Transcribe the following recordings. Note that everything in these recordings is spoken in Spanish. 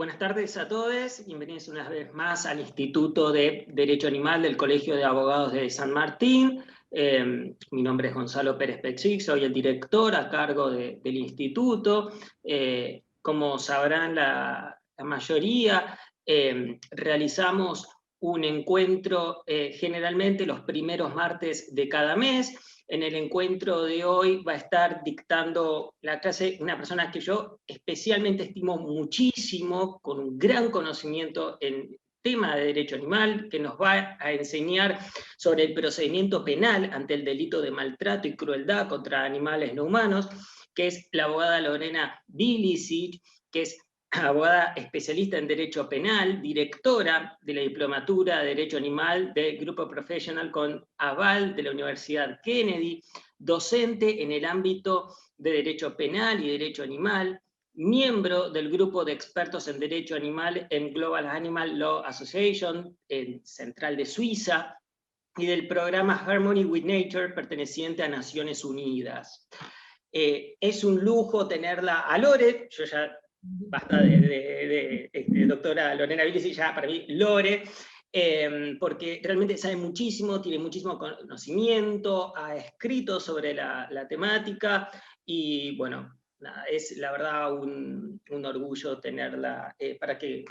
Buenas tardes a todos, bienvenidos una vez más al Instituto de Derecho Animal del Colegio de Abogados de San Martín. Mi nombre es Gonzalo Pérez Pechic, soy el director a cargo del instituto. Como sabrán la mayoría, realizamos un encuentro generalmente los primeros martes de cada mes. En el encuentro de hoy va a estar dictando la clase una persona que yo especialmente estimo muchísimo, con un gran conocimiento en tema de derecho animal, que nos va a enseñar sobre el procedimiento penal ante el delito de maltrato y crueldad contra animales no humanos, que es la abogada Lorena Bilicic, que es abogada especialista en Derecho Penal, directora de la Diplomatura de Derecho Animal del Grupo Professional con aval de la Universidad Kennedy, docente en el ámbito de Derecho Penal y Derecho Animal, miembro del Grupo de Expertos en Derecho Animal en Global Animal Law Association, en Central de Suiza, y del programa Harmony with Nature, perteneciente a Naciones Unidas. Es un lujo tenerla a Lore, yo ya basta de doctora Lorena Bilicic, ya para mí Lore, porque realmente sabe muchísimo, tiene muchísimo conocimiento, ha escrito sobre la temática, y bueno, nada, es la verdad un orgullo tenerla para que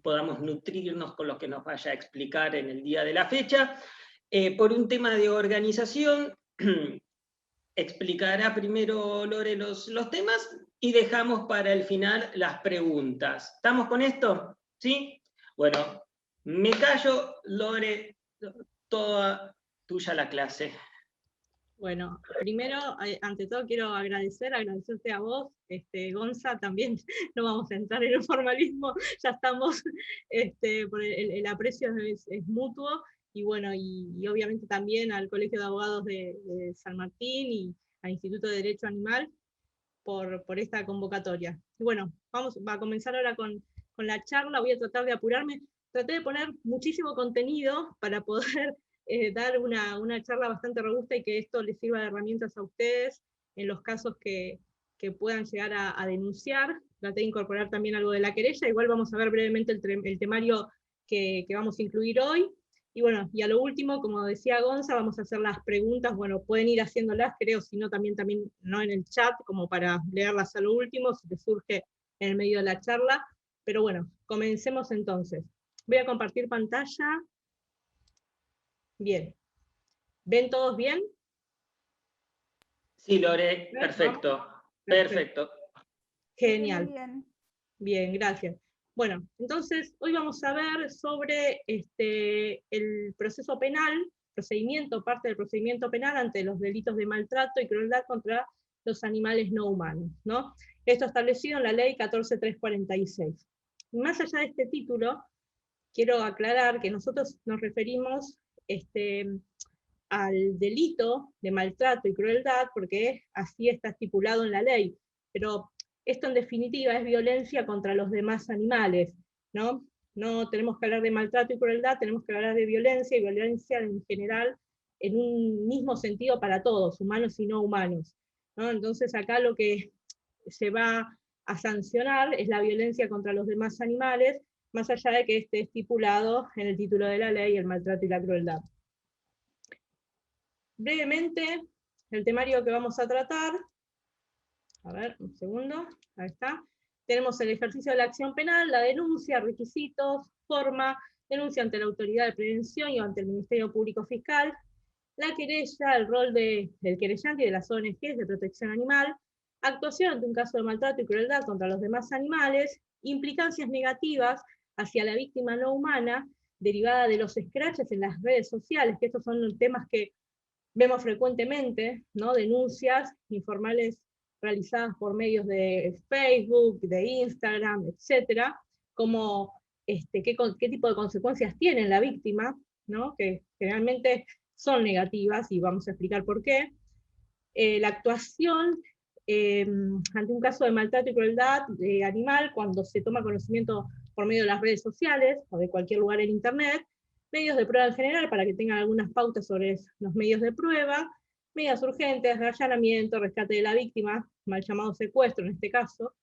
podamos nutrirnos con lo que nos vaya a explicar en el día de la fecha. Por un tema de organización, explicará primero Lore los temas y dejamos para el final las preguntas. ¿Estamos con esto? ¿Sí? Bueno, me callo, Lore, toda tuya la clase. Bueno, primero, ante todo quiero agradecerte a vos, Gonza, también no vamos a entrar en el formalismo, ya estamos, por el aprecio es mutuo, y bueno, y obviamente también al Colegio de Abogados de San Martín y al Instituto de Derecho Animal por esta convocatoria. Y bueno, va a comenzar ahora con la charla, voy a tratar de apurarme, traté de poner muchísimo contenido para poder dar una charla bastante robusta y que esto les sirva de herramientas a ustedes en los casos que puedan llegar a denunciar. Traté de incorporar también algo de la querella, igual vamos a ver brevemente el temario que vamos a incluir hoy. Y bueno, y a lo último, como decía Gonza, vamos a hacer las preguntas, bueno, pueden ir haciéndolas, creo, si no también no en el chat, como para leerlas a lo último, si les surge en el medio de la charla. Pero bueno, comencemos entonces. Voy a compartir pantalla. Bien. ¿Ven todos bien? Sí, Lore, perfecto. Perfecto. Genial. Bien, gracias. Bueno, entonces hoy vamos a ver sobre el proceso penal, parte del procedimiento penal ante los delitos de maltrato y crueldad contra los animales no humanos, ¿no? Esto establecido en la ley 14346. Más allá de este título, quiero aclarar que nosotros nos referimos al delito de maltrato y crueldad, porque así está estipulado en la ley, pero esto en definitiva es violencia contra los demás animales, ¿no? No tenemos que hablar de maltrato y crueldad, tenemos que hablar de violencia, y violencia en general en un mismo sentido para todos, humanos y no humanos, ¿no? Entonces acá lo que se va a sancionar es la violencia contra los demás animales, más allá de que esté estipulado en el título de la ley el maltrato y la crueldad. Brevemente, el temario que vamos a tratar, a ver, un segundo, ahí está. Tenemos el ejercicio de la acción penal, la denuncia, requisitos, forma, denuncia ante la autoridad de prevención y ante el Ministerio Público Fiscal, la querella, el rol del querellante y de las ONGs de protección animal, actuación ante un caso de maltrato y crueldad contra los demás animales, implicancias negativas hacia la víctima no humana, derivada de los scratches en las redes sociales, que estos son temas que vemos frecuentemente, ¿no? Denuncias informales realizadas por medios de Facebook, de Instagram, etc., como qué tipo de consecuencias tiene la víctima, ¿no? Que generalmente son negativas, y vamos a explicar por qué. La actuación ante un caso de maltrato y crueldad animal, cuando se toma conocimiento por medio de las redes sociales o de cualquier lugar en Internet, medios de prueba en general para que tengan algunas pautas sobre los medios de prueba, medidas urgentes, allanamiento, rescate de la víctima, mal llamado secuestro en este caso,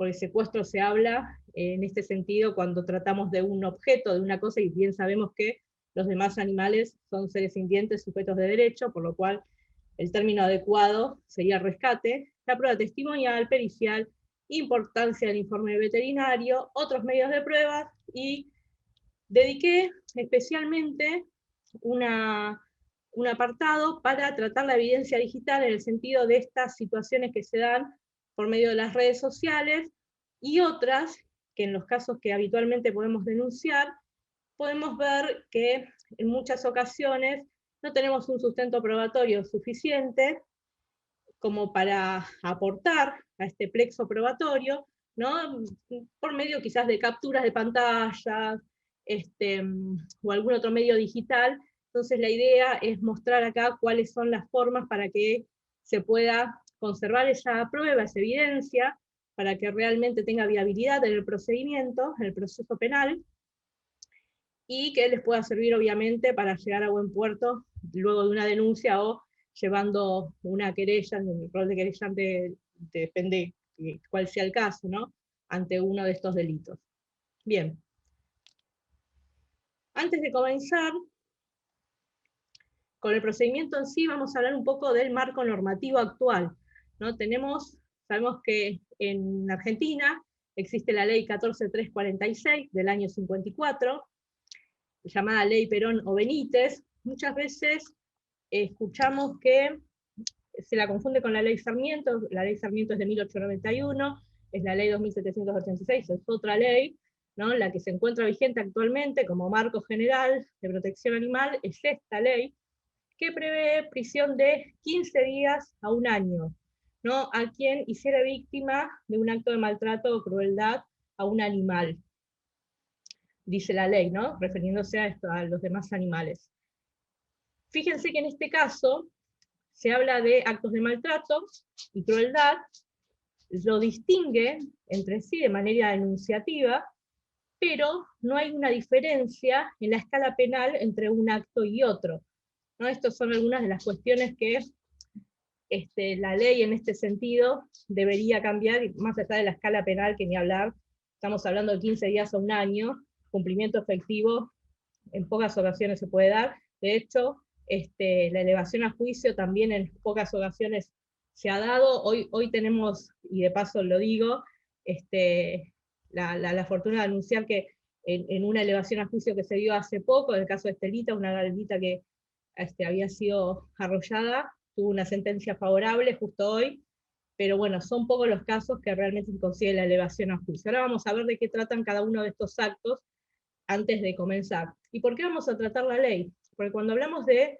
porque secuestro se habla en este sentido cuando tratamos de un objeto, de una cosa, y bien sabemos que los demás animales son seres sintientes, sujetos de derecho, por lo cual el término adecuado sería rescate, la prueba testimonial, pericial, importancia del informe veterinario, otros medios de pruebas, y dediqué especialmente un apartado para tratar la evidencia digital en el sentido de estas situaciones que se dan por medio de las redes sociales, y otras que en los casos que habitualmente podemos denunciar, podemos ver que en muchas ocasiones no tenemos un sustento probatorio suficiente como para aportar a este plexo probatorio, ¿no? Por medio quizás de capturas de pantallas, o algún otro medio digital. Entonces la idea es mostrar acá cuáles son las formas para que se pueda conservar esa prueba, esa evidencia, para que realmente tenga viabilidad en el procedimiento, en el proceso penal, y que les pueda servir obviamente para llegar a buen puerto luego de una denuncia o llevando una querella, en el rol de querellante depende cuál sea el caso, ¿no? Ante uno de estos delitos. Bien. Antes de comenzar con el procedimiento en sí, vamos a hablar un poco del marco normativo actual, ¿no? Sabemos que en Argentina existe la ley 14346 del año 54, llamada Ley Perón o Benítez. Muchas veces escuchamos que se la confunde con la Ley Sarmiento. La Ley Sarmiento es de 1891, es la Ley 2786, es otra ley, ¿no? La que se encuentra vigente actualmente como marco general de protección animal es esta ley, que prevé prisión de 15 días a un año, ¿no? A quien hiciera víctima de un acto de maltrato o crueldad a un animal, dice la ley, ¿no? Refiriéndose a los demás animales. Fíjense que en este caso se habla de actos de maltrato y crueldad, lo distingue entre sí de manera enunciativa, pero no hay una diferencia en la escala penal entre un acto y otro, ¿no? Estas son algunas de las cuestiones que la ley en este sentido debería cambiar, y más allá de la escala penal que ni hablar, estamos hablando de 15 días a un año, cumplimiento efectivo en pocas ocasiones se puede dar. De hecho, la elevación a juicio también en pocas ocasiones se ha dado. Hoy tenemos, y de paso lo digo, la fortuna de anunciar que en una elevación a juicio que se dio hace poco, en el caso de Estelita, una galguita que había sido arrollada, tuvo una sentencia favorable justo hoy, pero bueno, son pocos los casos que realmente se consigue la elevación a juicio. Ahora vamos a ver de qué tratan cada uno de estos actos antes de comenzar. ¿Y por qué vamos a tratar la ley? Porque cuando hablamos de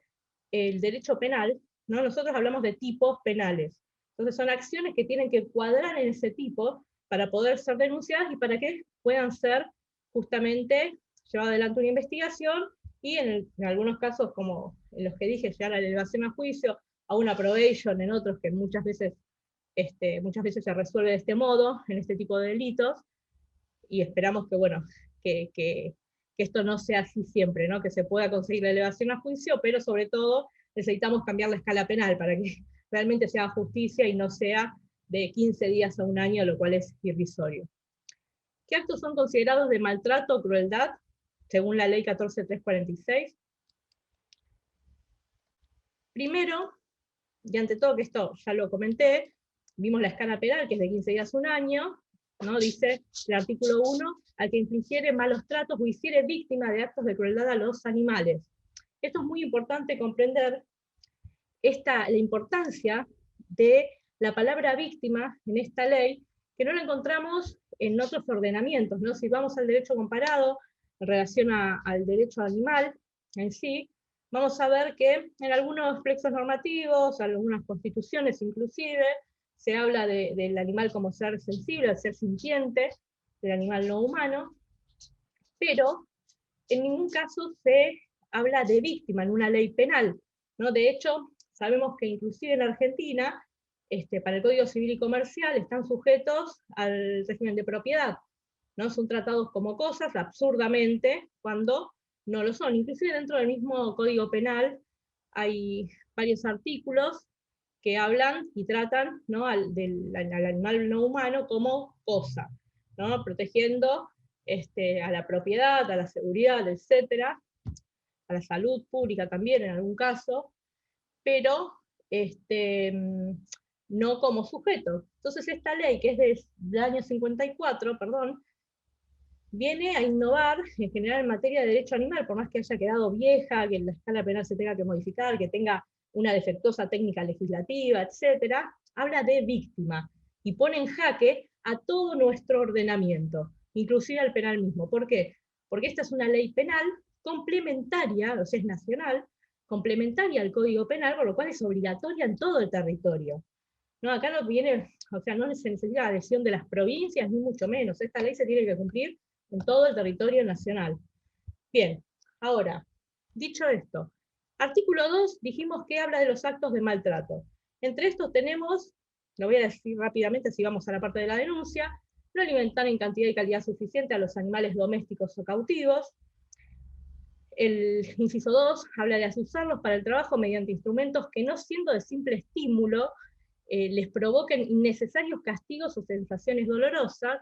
el derecho penal, ¿no? Nosotros hablamos de tipos penales. Entonces son acciones que tienen que cuadrar en ese tipo para poder ser denunciadas y para que puedan ser justamente llevada adelante una investigación y en algunos casos, como en los que dije, llegar a la elevación a juicio, a una probation, en otros que muchas veces se resuelve de este modo, en este tipo de delitos, y esperamos que, bueno, que esto no sea así siempre, ¿no? Que se pueda conseguir la elevación a juicio, pero sobre todo necesitamos cambiar la escala penal para que realmente sea justicia y no sea de 15 días a un año, lo cual es irrisorio. ¿Qué actos son considerados de maltrato o crueldad, según la ley 14346? Primero, y ante todo, que esto ya lo comenté, vimos la escala penal, que es de 15 días a un año, ¿no? Dice el artículo 1, al que infligiere malos tratos o hiciere víctima de actos de crueldad a los animales. Esto es muy importante comprender la importancia de la palabra víctima en esta ley, que no la encontramos en otros ordenamientos, ¿no? Si vamos al derecho comparado en relación al derecho animal en sí, vamos a ver que en algunos plexos normativos, algunas constituciones inclusive, se habla del animal como ser sensible, ser sintiente, del animal no humano, pero en ningún caso se habla de víctima en una ley penal, ¿no? De hecho, sabemos que inclusive en Argentina, para el Código Civil y Comercial, están sujetos al régimen de propiedad, ¿no? Son tratados como cosas absurdamente cuando no lo son. Inclusive dentro del mismo Código Penal hay varios artículos que hablan y tratan, ¿no?, al animal no humano como cosa, ¿no?, protegiendo a la propiedad, a la seguridad, etcétera, a la salud pública también en algún caso, pero no como sujeto. Entonces esta ley, que es del año 54, perdón, viene a innovar en general en materia de derecho animal, por más que haya quedado vieja, que la escala penal se tenga que modificar, que tenga una defectuosa técnica legislativa, etcétera, habla de víctima y pone en jaque a todo nuestro ordenamiento, inclusive al penal mismo. ¿Por qué? Porque esta es una ley penal complementaria, o sea, es nacional, complementaria al Código Penal, por lo cual es obligatoria en todo el territorio. No, acá no viene, o sea, no se necesita la adhesión de las provincias, ni mucho menos. Esta ley se tiene que cumplir en todo el territorio nacional. Bien, ahora, dicho esto, artículo 2, dijimos que habla de los actos de maltrato. Entre estos tenemos, lo voy a decir rápidamente si vamos a la parte de la denuncia, no alimentar en cantidad y calidad suficiente a los animales domésticos o cautivos. El inciso 2 habla de asusarlos para el trabajo mediante instrumentos que, no siendo de simple estímulo, les provoquen innecesarios castigos o sensaciones dolorosas,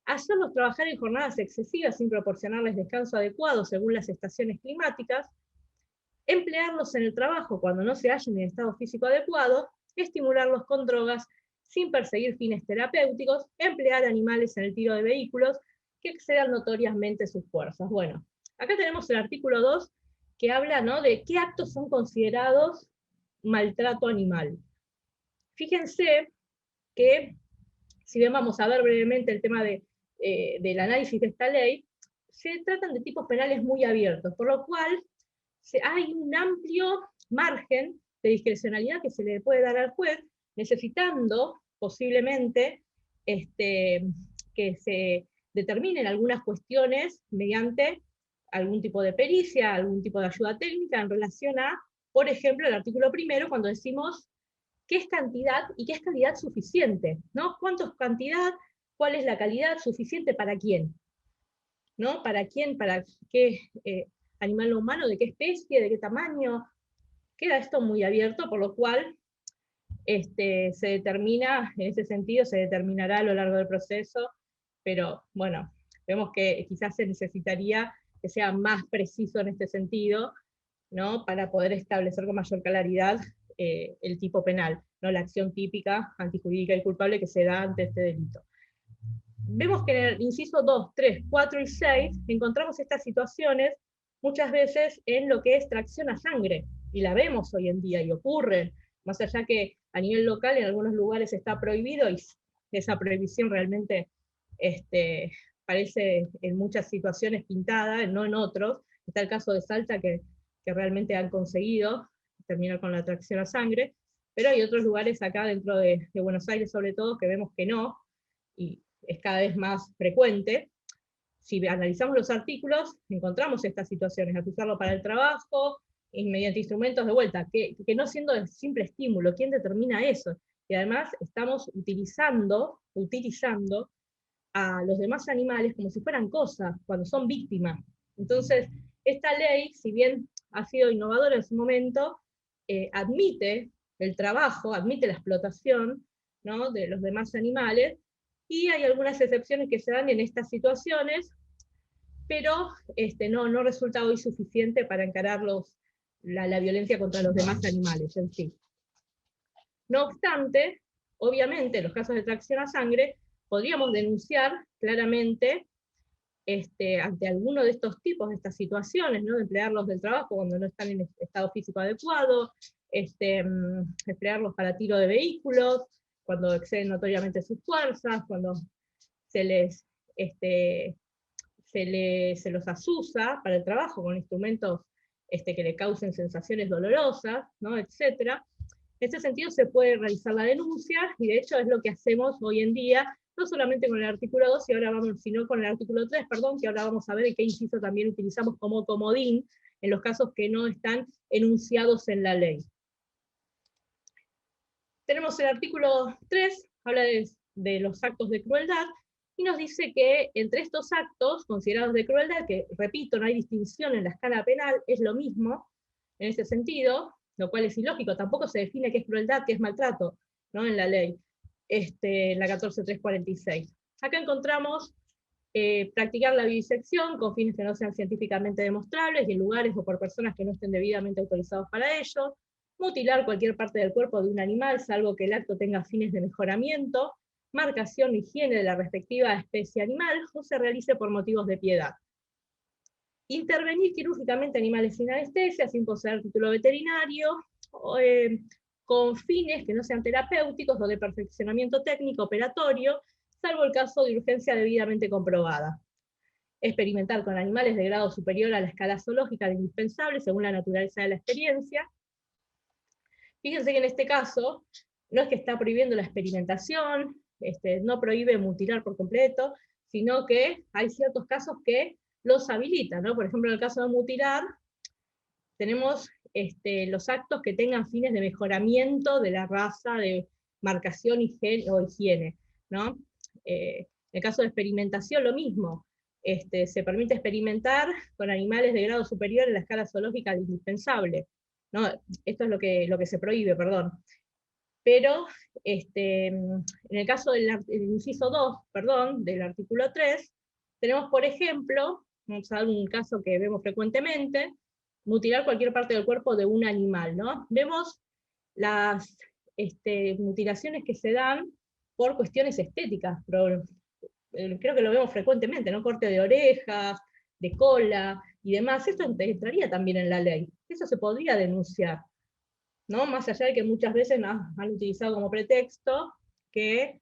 hacerlos trabajar en jornadas excesivas sin proporcionarles descanso adecuado según las estaciones climáticas, emplearlos en el trabajo cuando no se hallen en estado físico adecuado, estimularlos con drogas sin perseguir fines terapéuticos, emplear animales en el tiro de vehículos que excedan notoriamente sus fuerzas. Bueno, acá tenemos el artículo 2 que habla, ¿no?, de qué actos son considerados maltrato animal. Fíjense que, si bien vamos a ver brevemente el tema del análisis de esta ley, se tratan de tipos penales muy abiertos, por lo cual hay un amplio margen de discrecionalidad que se le puede dar al juez, necesitando posiblemente que se determinen algunas cuestiones mediante algún tipo de pericia, algún tipo de ayuda técnica en relación a, por ejemplo, el artículo 1, cuando decimos qué es cantidad y qué es calidad suficiente, ¿no? ¿Cuánto es cantidad? ¿Cuál es la calidad suficiente para quién? ¿No? ¿Para quién? ¿Para qué animal no humano? ¿De qué especie? ¿De qué tamaño? Queda esto muy abierto, por lo cual se determina, en ese sentido, se determinará a lo largo del proceso, pero bueno, vemos que quizás se necesitaría que sea más preciso en este sentido, ¿no?, para poder establecer con mayor claridad el tipo penal, ¿no?, la acción típica, antijurídica y culpable que se da ante este delito. Vemos que en el inciso 2, 3, 4 y 6 encontramos estas situaciones muchas veces en lo que es tracción a sangre, y la vemos hoy en día, y ocurre, más allá que a nivel local en algunos lugares está prohibido, y esa prohibición realmente parece en muchas situaciones pintada, no en otros. Está el caso de Salta que realmente han conseguido terminar con la tracción a sangre, pero hay otros lugares acá dentro de Buenos Aires sobre todo que vemos que no, y es cada vez más frecuente. Si analizamos los artículos, encontramos estas situaciones, acusarlo para el trabajo, y mediante instrumentos de vuelta, que no siendo de simple estímulo, ¿quién determina eso? Y además estamos utilizando a los demás animales como si fueran cosas, cuando son víctimas. Entonces, esta ley, si bien ha sido innovadora en su momento, admite el trabajo, admite la explotación, ¿no?, de los demás animales, y hay algunas excepciones que se dan en estas situaciones, pero no resulta hoy suficiente para encarar la violencia contra los demás animales en sí. No obstante, obviamente, en los casos de tracción a sangre, podríamos denunciar claramente ante alguno de estos tipos, de estas situaciones, ¿no?, de emplearlos del trabajo cuando no están en estado físico adecuado, emplearlos para tiro de vehículos, cuando exceden notoriamente sus fuerzas, cuando se los asusa para el trabajo con instrumentos que le causen sensaciones dolorosas, ¿no?, etc. En este sentido se puede realizar la denuncia, y de hecho es lo que hacemos hoy en día, no solamente con el artículo 2, sino con el artículo 3, perdón, que ahora vamos a ver en qué inciso también utilizamos como comodín en los casos que no están enunciados en la ley. Tenemos el artículo 3, habla de los actos de crueldad, y nos dice que entre estos actos considerados de crueldad, que repito, no hay distinción en la escala penal, es lo mismo en ese sentido, lo cual es ilógico, tampoco se define qué es crueldad, qué es maltrato, ¿no? En la ley, en la 14.346. Acá encontramos practicar la vivisección con fines que no sean científicamente demostrables y en lugares o por personas que no estén debidamente autorizados para ello, mutilar cualquier parte del cuerpo de un animal, salvo que el acto tenga fines de mejoramiento, marcación e higiene de la respectiva especie animal, o se realice por motivos de piedad. Intervenir quirúrgicamente animales sin anestesia, sin poseer título veterinario, con fines que no sean terapéuticos o de perfeccionamiento técnico operatorio, salvo el caso de urgencia debidamente comprobada. Experimentar con animales de grado superior a la escala zoológica de indispensable según la naturaleza de la experiencia. Fíjense que en este caso no es que está prohibiendo la experimentación, no prohíbe mutilar por completo, sino que hay ciertos casos que los habilitan, ¿no? Por ejemplo, en el caso de mutilar, tenemos los actos que tengan fines de mejoramiento de la raza, de marcación o higiene, ¿no? En el caso de experimentación, lo mismo. Se permite experimentar con animales de grado superior en la escala zoológica de indispensable, ¿no? Esto es lo que se prohíbe, perdón. Pero en el caso del inciso 2, perdón, del artículo 3, tenemos, por ejemplo, vamos a dar un caso que vemos frecuentemente, mutilar cualquier parte del cuerpo de un animal, ¿no? Vemos las mutilaciones que se dan por cuestiones estéticas, pero creo que lo vemos frecuentemente, ¿no? Corte de orejas, de cola y demás. Esto entraría también en la ley. Eso se podría denunciar, ¿no? Más allá de que muchas veces han utilizado como pretexto que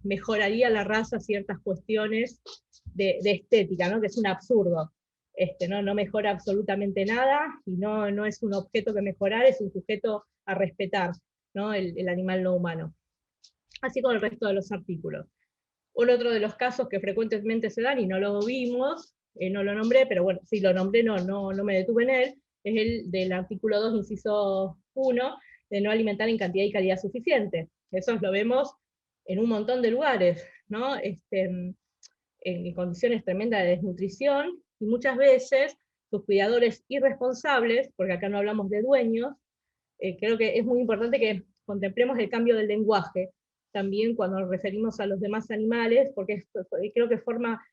mejoraría la raza ciertas cuestiones de estética, ¿no? Que es un absurdo. No mejora absolutamente nada, y no es un objeto que mejorar, es un sujeto a respetar, ¿no? El animal no humano. Así con el resto de los artículos. Otro de los casos que frecuentemente se dan, y no lo vimos, no lo nombré, pero bueno, sí lo nombré, no me detuve en él, es el del artículo 2, inciso 1, de no alimentar en cantidad y calidad suficiente. Eso lo vemos en un montón de lugares, ¿no? En condiciones tremendas de desnutrición, y muchas veces sus cuidadores irresponsables, porque acá no hablamos de dueños, creo que es muy importante que contemplemos el cambio del lenguaje, también cuando nos referimos a los demás animales, porque creo que forma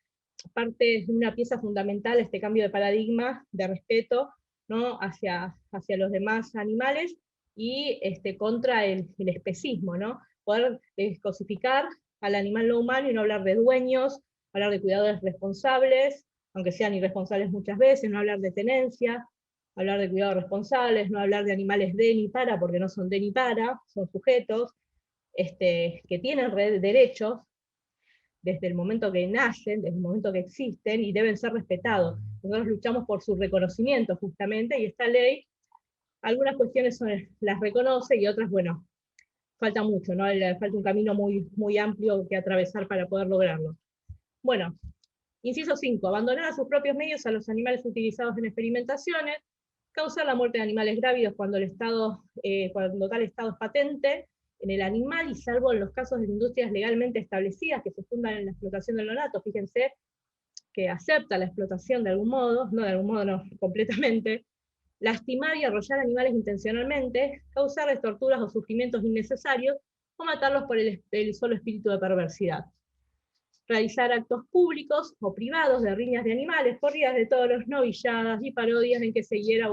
parte de una pieza fundamental este cambio de paradigma, de respeto, ¿no? hacia los demás animales, y contra el especismo, ¿no? Poder descosificar al animal no humano y no hablar de dueños, hablar de cuidadores responsables, aunque sean irresponsables muchas veces, no hablar de tenencia, hablar de cuidados responsables, no hablar de animales de ni para, porque no son de ni para, son sujetos que tienen derechos desde el momento que nacen, desde el momento que existen, y deben ser respetados. Nosotros luchamos por su reconocimiento justamente, y esta ley, algunas cuestiones las reconoce y otras, bueno, falta mucho, ¿no? Falta un camino muy, muy amplio que atravesar para poder lograrlo. Bueno, inciso 5, abandonar a sus propios medios a los animales utilizados en experimentaciones, causar la muerte de animales grávidos cuando tal estado es patente en el animal, y salvo en los casos de industrias legalmente establecidas que se fundan en la explotación del neonato. Fíjense que acepta la explotación de algún modo, no completamente, lastimar y arrollar animales intencionalmente, causarles torturas o sufrimientos innecesarios, o matarlos por el solo espíritu de perversidad. Realizar actos públicos o privados de riñas de animales, corridas de toros, novilladas y parodias en que se hiera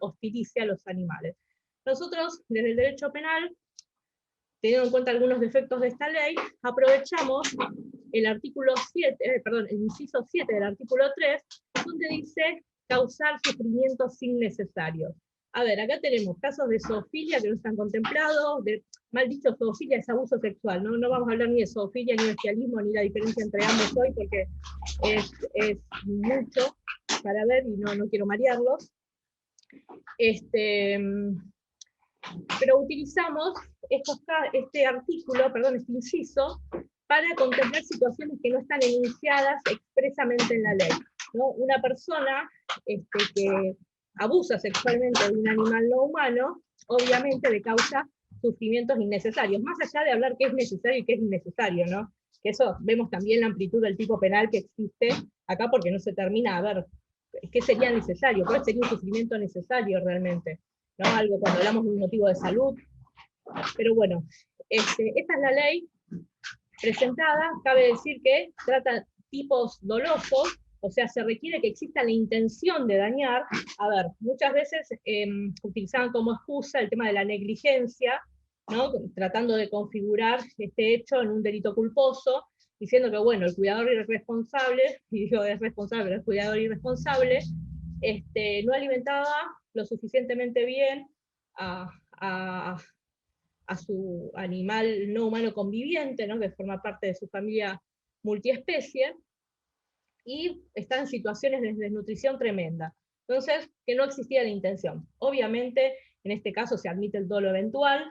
hostilice a los animales. Nosotros, desde el derecho penal, teniendo en cuenta algunos defectos de esta ley, aprovechamos el artículo 7, el inciso 7 del artículo 3, donde dice causar sufrimientos innecesarios. A ver, acá tenemos casos de zoofilia que no están contemplados, mal dicho, zoofilia es abuso sexual, ¿no? No vamos a hablar ni de zoofilia, ni de bestialismo, ni la diferencia entre ambos hoy, porque es mucho para ver y no quiero marearlos. Pero utilizamos este inciso, para contemplar situaciones que no están enunciadas expresamente en la ley, ¿no? Una persona que abusa sexualmente de un animal no humano, obviamente le causa sufrimientos innecesarios, más allá de hablar qué es necesario y qué es innecesario, ¿no? Que eso vemos también la amplitud del tipo penal que existe acá, porque no se termina, a ver, qué sería necesario, cuál sería un sufrimiento necesario realmente, ¿no? Algo cuando hablamos de un motivo de salud. Pero bueno, esta es la ley presentada. Cabe decir que trata tipos dolosos, o sea, se requiere que exista la intención de dañar. A ver, muchas veces utilizaban como excusa el tema de la negligencia, ¿no? Tratando de configurar este hecho en un delito culposo, diciendo que, bueno, el cuidador irresponsable, y digo es responsable, pero el cuidador irresponsable, no alimentaba lo suficientemente bien a su animal no humano conviviente, ¿no? Que forma parte de su familia multiespecie, y está en situaciones de desnutrición tremenda. Entonces, que no existía la intención. Obviamente, en este caso se admite el dolo eventual,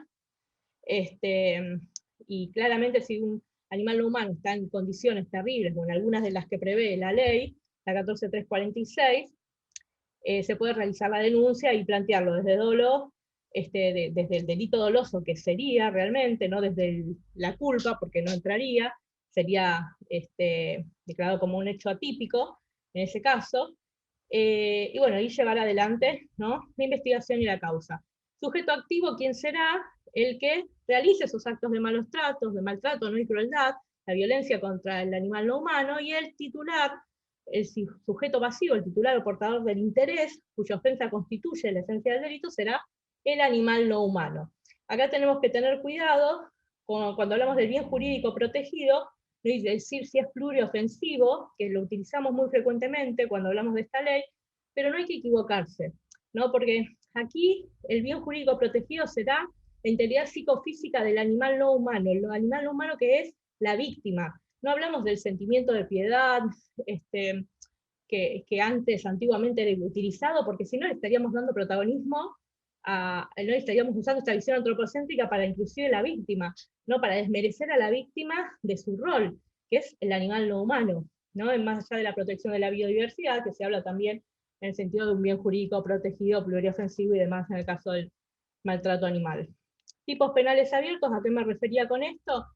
y claramente si un animal no humano está en condiciones terribles, o en algunas de las que prevé la ley, la 14346, se puede realizar la denuncia y plantearlo desde dolo, desde el delito doloso, que sería realmente, no desde la culpa, porque no entraría, sería declarado como un hecho atípico en ese caso, y bueno, ahí llevar adelante, ¿no?, la investigación y la causa. Sujeto activo, ¿quién será? El que realice esos actos de malos tratos, de maltrato, no y crueldad, la violencia contra el animal no humano, y el titular, el sujeto pasivo, el titular o portador del interés, cuya ofensa constituye la esencia del delito, será el animal no humano. Acá tenemos que tener cuidado cuando hablamos del bien jurídico protegido, no decir si es pluriofensivo, que lo utilizamos muy frecuentemente cuando hablamos de esta ley, pero no hay que equivocarse, ¿no? Porque aquí el bien jurídico protegido será la integridad psicofísica del animal no humano, el animal no humano que es la víctima. No hablamos del sentimiento de piedad, que antes, antiguamente, era utilizado, porque si no le estaríamos dando protagonismo, no estaríamos usando esta visión antropocéntrica para inclusive la víctima, ¿no? Para desmerecer a la víctima de su rol, que es el animal no humano, ¿no? Más allá de la protección de la biodiversidad, que se habla también en el sentido de un bien jurídico protegido, pluriofensivo y demás en el caso del maltrato animal. Tipos penales abiertos, ¿a qué me refería con esto?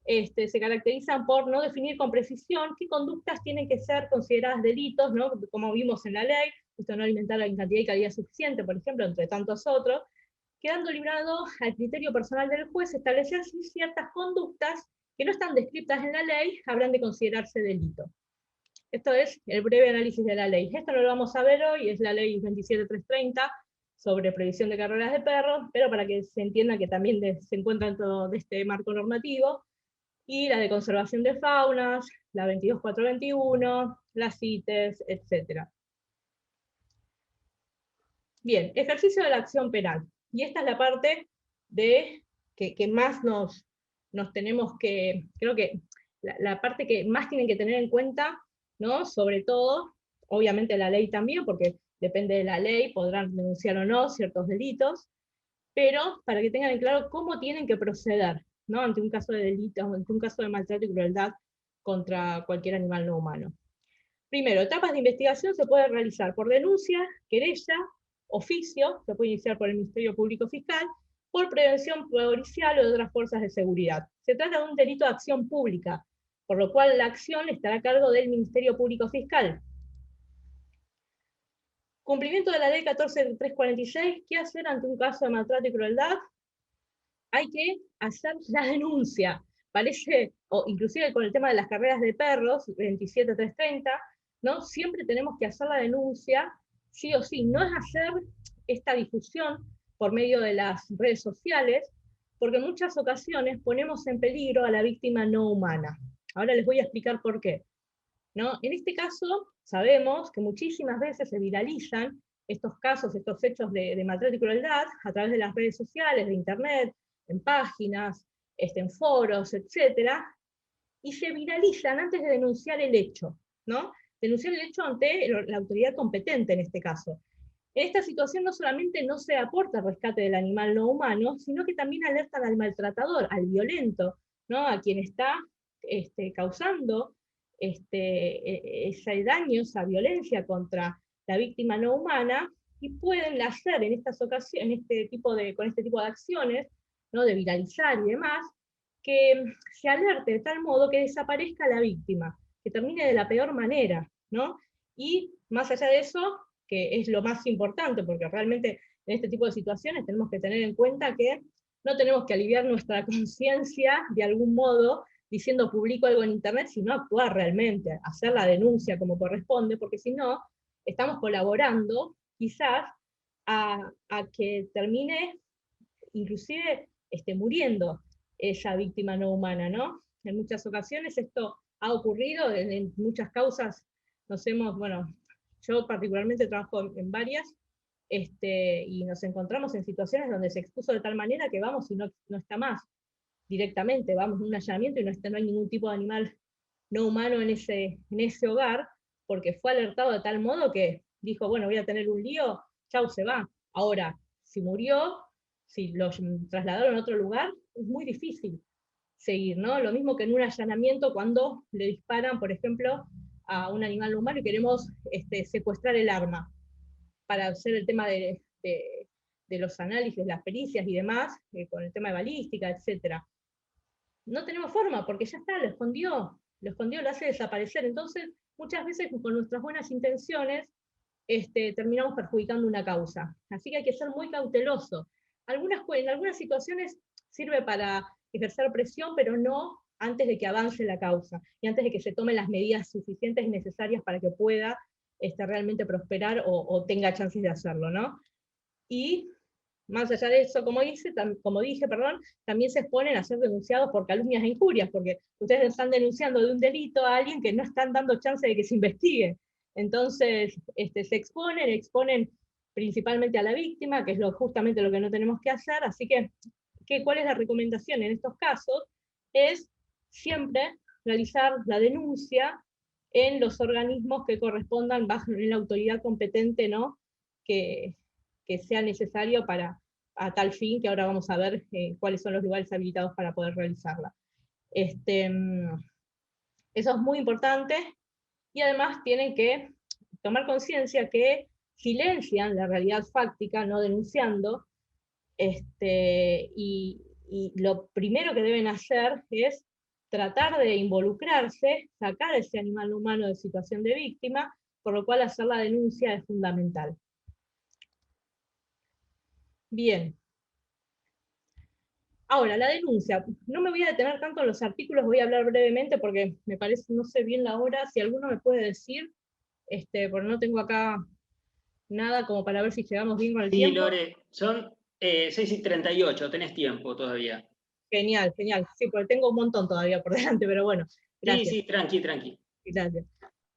Se caracterizan por no definir con precisión qué conductas tienen que ser consideradas delitos, ¿no? Como vimos en la ley, justo no alimentar en cantidad y calidad suficiente, por ejemplo, entre tantos otros, quedando librado al criterio personal del juez establecer si ciertas conductas que no están descritas en la ley habrán de considerarse delito. Esto es el breve análisis de la ley. Esto no lo vamos a ver hoy, es la ley 27330, sobre prohibición de carreras de perros, pero para que se entienda que también se encuentra dentro de este marco normativo, y la de conservación de faunas, la 22421, las CITES, etc. Bien, ejercicio de la acción penal. Y esta es la parte que más nos tenemos que, creo que la parte que más tienen que tener en cuenta, ¿no? Sobre todo, obviamente la ley también, porque depende de la ley, podrán denunciar o no ciertos delitos, pero para que tengan en claro cómo tienen que proceder, ¿no? Ante un caso de delito, ante un caso de maltrato y crueldad contra cualquier animal no humano. Primero, etapas de investigación se pueden realizar por denuncia, querella, oficio, se puede iniciar por el Ministerio Público Fiscal, por prevención policial o de otras fuerzas de seguridad. Se trata de un delito de acción pública, por lo cual la acción estará a cargo del Ministerio Público Fiscal. Cumplimiento de la ley 14346, ¿qué hacer ante un caso de maltrato y crueldad? Hay que hacer la denuncia. Parece, o inclusive con el tema de las carreras de perros, 27330, ¿no? Siempre tenemos que hacer la denuncia, sí o sí. No es hacer esta difusión por medio de las redes sociales, porque en muchas ocasiones ponemos en peligro a la víctima no humana. Ahora les voy a explicar por qué, ¿no? En este caso, sabemos que muchísimas veces se viralizan estos casos, estos hechos de maltrato y crueldad a través de las redes sociales, de internet, en páginas, en foros, etc., y se viralizan antes de denunciar el hecho, ¿no? Denunciar el hecho ante la autoridad competente en este caso. En esta situación no solamente no se aporta rescate del animal no humano, sino que también alertan al maltratador, al violento, ¿no? A quien está causando ese daño, esa violencia contra la víctima no humana, y pueden hacer en estas ocasiones, con este tipo de acciones, ¿no? De viralizar y demás, que se alerte de tal modo que desaparezca la víctima, que termine de la peor manera, ¿no? Y más allá de eso, que es lo más importante, porque realmente en este tipo de situaciones tenemos que tener en cuenta que no tenemos que aliviar nuestra conciencia de algún modo, diciendo publico algo en internet, sino actuar realmente, hacer la denuncia como corresponde, porque si no, estamos colaborando quizás a que termine inclusive muriendo esa víctima no humana, ¿no? En muchas ocasiones esto ha ocurrido, en muchas causas bueno, yo particularmente trabajo en varias, y nos encontramos en situaciones donde se expuso de tal manera que vamos y no está más directamente, vamos en un allanamiento y no hay ningún tipo de animal no humano en ese hogar, porque fue alertado de tal modo que dijo, bueno, voy a tener un lío, chau, se va. Ahora, si murió, si lo trasladaron a otro lugar, es muy difícil seguir, ¿no? Lo mismo que en un allanamiento cuando le disparan, por ejemplo, a un animal humano y queremos secuestrar el arma para hacer el tema de los análisis, las pericias y demás, con el tema de balística, etc. No tenemos forma, porque ya está, lo escondió, lo hace desaparecer. Entonces, muchas veces con nuestras buenas intenciones, terminamos perjudicando una causa. Así que hay que ser muy cauteloso. En algunas situaciones sirve para ejercer presión, pero no antes de que avance la causa, y antes de que se tomen las medidas suficientes y necesarias para que pueda realmente prosperar o tenga chances de hacerlo, ¿no? Y más allá de eso, como dije, también se exponen a ser denunciados por calumnias e injurias, porque ustedes están denunciando de un delito a alguien que no están dando chance de que se investigue. Entonces, se exponen principalmente a la víctima, que es justamente lo que no tenemos que hacer. Así que, ¿cuál es la recomendación en estos casos? Es siempre realizar la denuncia en los organismos que correspondan en la autoridad competente, ¿no? Que sea necesario a tal fin, que ahora vamos a ver cuáles son los lugares habilitados para poder realizarla. Eso es muy importante, y además tienen que tomar conciencia que silencian la realidad fáctica, no denunciando, y lo primero que deben hacer es tratar de involucrarse, sacar a ese animal humano de situación de víctima, por lo cual hacer la denuncia es fundamental. Bien. Ahora, la denuncia. No me voy a detener tanto en los artículos, voy a hablar brevemente porque me parece, no sé bien la hora, si alguno me puede decir, porque no tengo acá nada como para ver si llegamos bien con el tiempo. Sí, Lore, son 6:38, tenés tiempo todavía. Genial, genial. Sí, porque tengo un montón todavía por delante, pero bueno, gracias. Sí, tranqui. Gracias.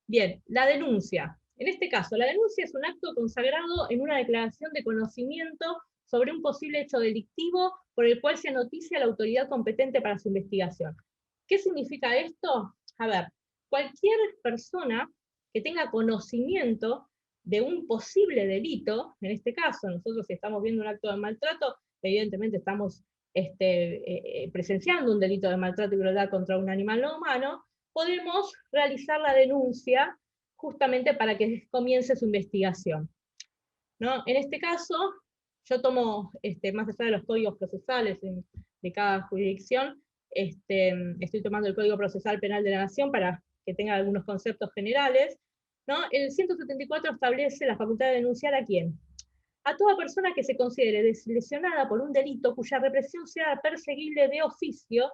Bien, la denuncia. En este caso, la denuncia es un acto consagrado en una declaración de conocimiento sobre un posible hecho delictivo por el cual se anoticia a la autoridad competente para su investigación. ¿Qué significa esto? A ver, cualquier persona que tenga conocimiento de un posible delito, en este caso, nosotros si estamos viendo un acto de maltrato, evidentemente estamos presenciando un delito de maltrato y crueldad contra un animal no humano, podemos realizar la denuncia justamente para que comience su investigación, ¿no? En este caso, yo tomo, más allá de los códigos procesales de cada jurisdicción, estoy tomando el Código Procesal Penal de la Nación para que tenga algunos conceptos generales, ¿no? El 174 establece la facultad de denunciar ¿a quién? A toda persona que se considere lesionada por un delito cuya represión sea perseguible de oficio,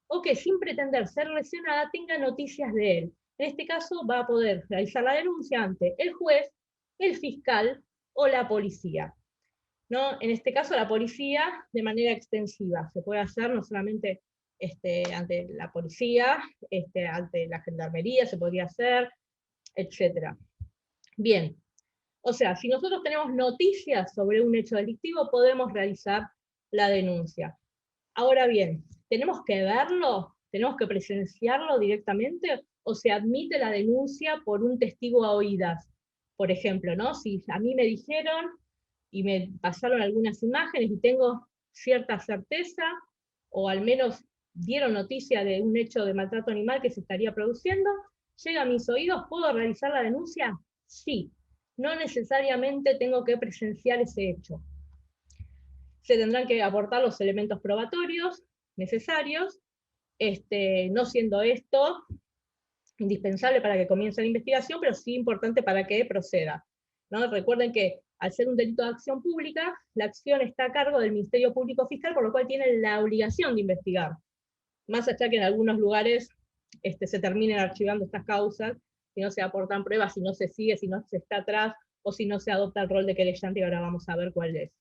o que sin pretender ser lesionada tenga noticias de él. En este caso va a poder realizar la denuncia ante el juez, el fiscal o la policía, ¿no? En este caso la policía de manera extensiva. Se puede hacer no solamente ante la policía, ante la gendarmería se podría hacer, etc. Bien, o sea, si nosotros tenemos noticias sobre un hecho delictivo, podemos realizar la denuncia. Ahora bien, ¿tenemos que verlo? ¿Tenemos que presenciarlo directamente? ¿O se admite la denuncia por un testigo a oídas? Por ejemplo, ¿no? Si a mí me dijeron y me pasaron algunas imágenes y tengo cierta certeza, o al menos dieron noticia de un hecho de maltrato animal que se estaría produciendo, llega a mis oídos, ¿puedo realizar la denuncia? Sí. No necesariamente tengo que presenciar ese hecho. Se tendrán que aportar los elementos probatorios necesarios, no siendo esto indispensable para que comience la investigación, pero sí importante para que proceda, ¿no? Recuerden que al ser un delito de acción pública, la acción está a cargo del Ministerio Público Fiscal, por lo cual tiene la obligación de investigar. Más allá que en algunos lugares se terminen archivando estas causas, si no se aportan pruebas, si no se sigue, si no se está atrás, o si no se adopta el rol de querellante, y ahora vamos a ver cuál es.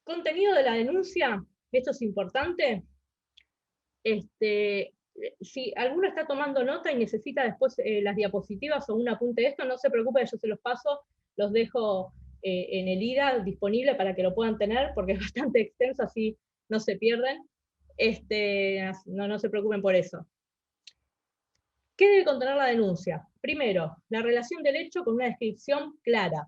Contenido de la denuncia, esto es importante. Si alguno está tomando nota y necesita después las diapositivas o un apunte de esto, no se preocupe, yo se los paso, los dejo en el IDA disponible para que lo puedan tener, porque es bastante extenso, así no se pierden. No se preocupen por eso. ¿Qué debe contener la denuncia? Primero, la relación del hecho con una descripción clara,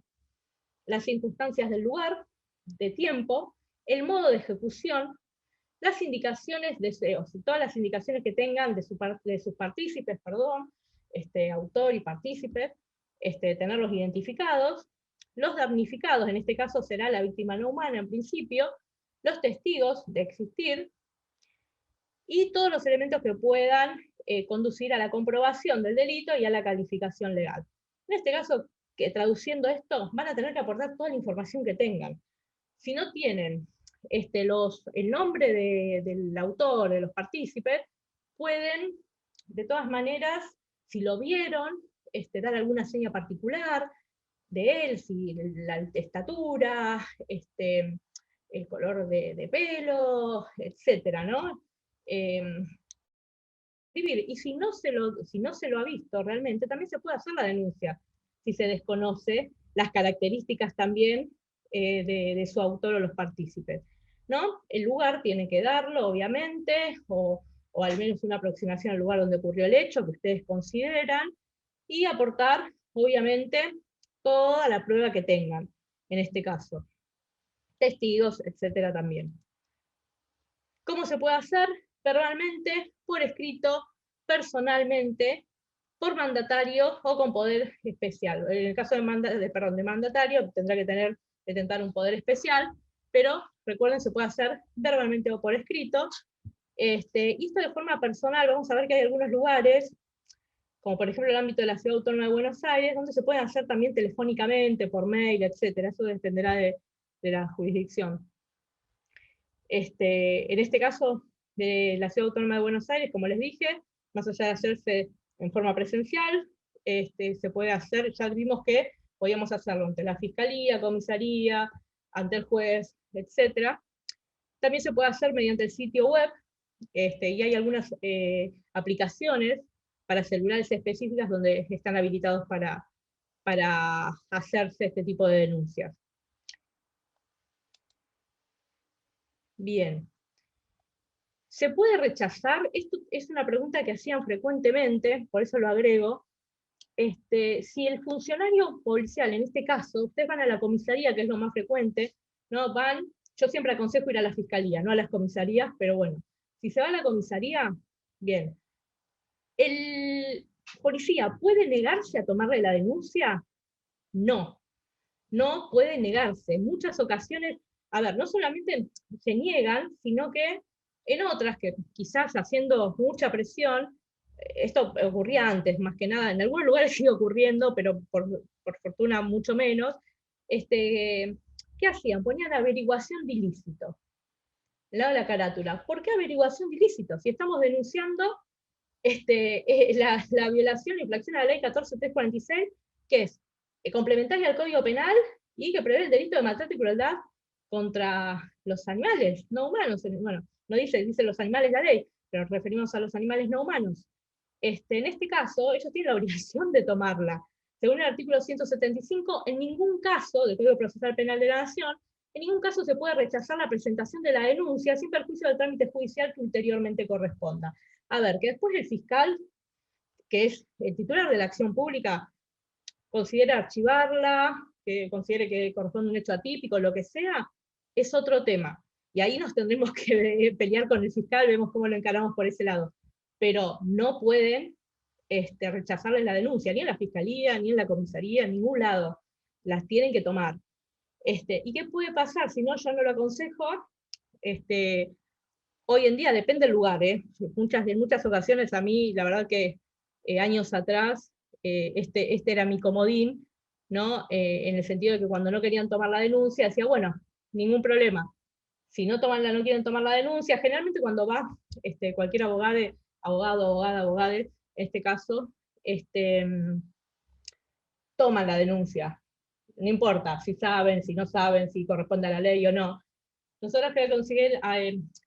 las circunstancias del lugar, de tiempo, el modo de ejecución, las indicaciones, todas las indicaciones que tengan de sus partícipes, autor y partícipes, tenerlos identificados, los damnificados, en este caso será la víctima no humana en principio, los testigos de existir, y todos los elementos que puedan conducir a la comprobación del delito y a la calificación legal. En este caso, traduciendo esto, van a tener que aportar toda la información que tengan. Si no tienen el nombre del autor, de los partícipes, pueden, de todas maneras, si lo vieron, dar alguna seña particular de él, si la estatura, el color de pelo, etcétera, ¿no? Y si no se lo ha visto realmente, también se puede hacer la denuncia, si se desconoce las características también de su autor o los partícipes, ¿no? El lugar tiene que darlo, obviamente, o al menos una aproximación al lugar donde ocurrió el hecho, que ustedes consideran, y aportar, obviamente, toda la prueba que tengan, en este caso. Testigos, etcétera también. ¿Cómo se puede hacer? Verbalmente, por escrito, personalmente, por mandatario o con poder especial. En el caso de mandatario, tendrá que detentar un poder especial, pero recuerden, se puede hacer verbalmente o por escrito. Y esto de forma personal, vamos a ver que hay algunos lugares, como por ejemplo el ámbito de la Ciudad Autónoma de Buenos Aires, donde se pueden hacer también telefónicamente, por mail, etc. Eso dependerá de la jurisdicción. En este caso de la Ciudad Autónoma de Buenos Aires, como les dije, más allá de hacerse en forma presencial, se puede hacer, ya vimos que podíamos hacerlo ante la Fiscalía, Comisaría, ante el juez, etc. También se puede hacer mediante el sitio web, y hay algunas aplicaciones para celulares específicas donde están habilitados para hacerse este tipo de denuncias. Bien. ¿Se puede rechazar? Esto es una pregunta que hacían frecuentemente, por eso lo agrego. Si el funcionario policial, en este caso, ustedes van a la comisaría, que es lo más frecuente, ¿no? Yo siempre aconsejo ir a la fiscalía, no a las comisarías, pero bueno, si se va a la comisaría, bien. ¿El policía puede negarse a tomarle la denuncia? No, no puede negarse. En muchas ocasiones, a ver, no solamente se niegan, sino que en otras, que quizás haciendo mucha presión, esto ocurría antes, más que nada, en algunos lugares sigue ocurriendo, pero por fortuna mucho menos, ¿qué hacían? Ponían averiguación de ilícito, al lado de la carátula. ¿Por qué averiguación de ilícito? Si estamos denunciando la violación e infracción a la ley 14346, que es complementaria al Código Penal y que prevé el delito de maltrato y crueldad contra los animales no humanos. Bueno, no dice los animales la ley, pero nos referimos a los animales no humanos. En este caso, ellos tienen la obligación de tomarla. Según el artículo 175, en ningún caso del Código Procesal Penal de la Nación, en ningún caso se puede rechazar la presentación de la denuncia sin perjuicio del trámite judicial que ulteriormente corresponda. A ver, que después el fiscal, que es el titular de la acción pública, considera archivarla, que considere que corresponde a un hecho atípico, lo que sea, es otro tema. Y ahí nos tendremos que pelear con el fiscal, vemos cómo lo encaramos por ese lado. Pero no pueden rechazarles la denuncia, ni en la fiscalía, ni en la comisaría, en ningún lado. Las tienen que tomar. ¿Y qué puede pasar? Si no, yo no lo aconsejo. hoy en día depende del lugar, en muchas ocasiones a mí, la verdad que años atrás, este era mi comodín, ¿no? En el sentido de que cuando no querían tomar la denuncia, decía, bueno, ningún problema. Si no quieren tomar la denuncia, generalmente cuando va cualquier abogada, en este caso, toman la denuncia. No importa si saben, si no saben, si corresponde a la ley o no. Nosotros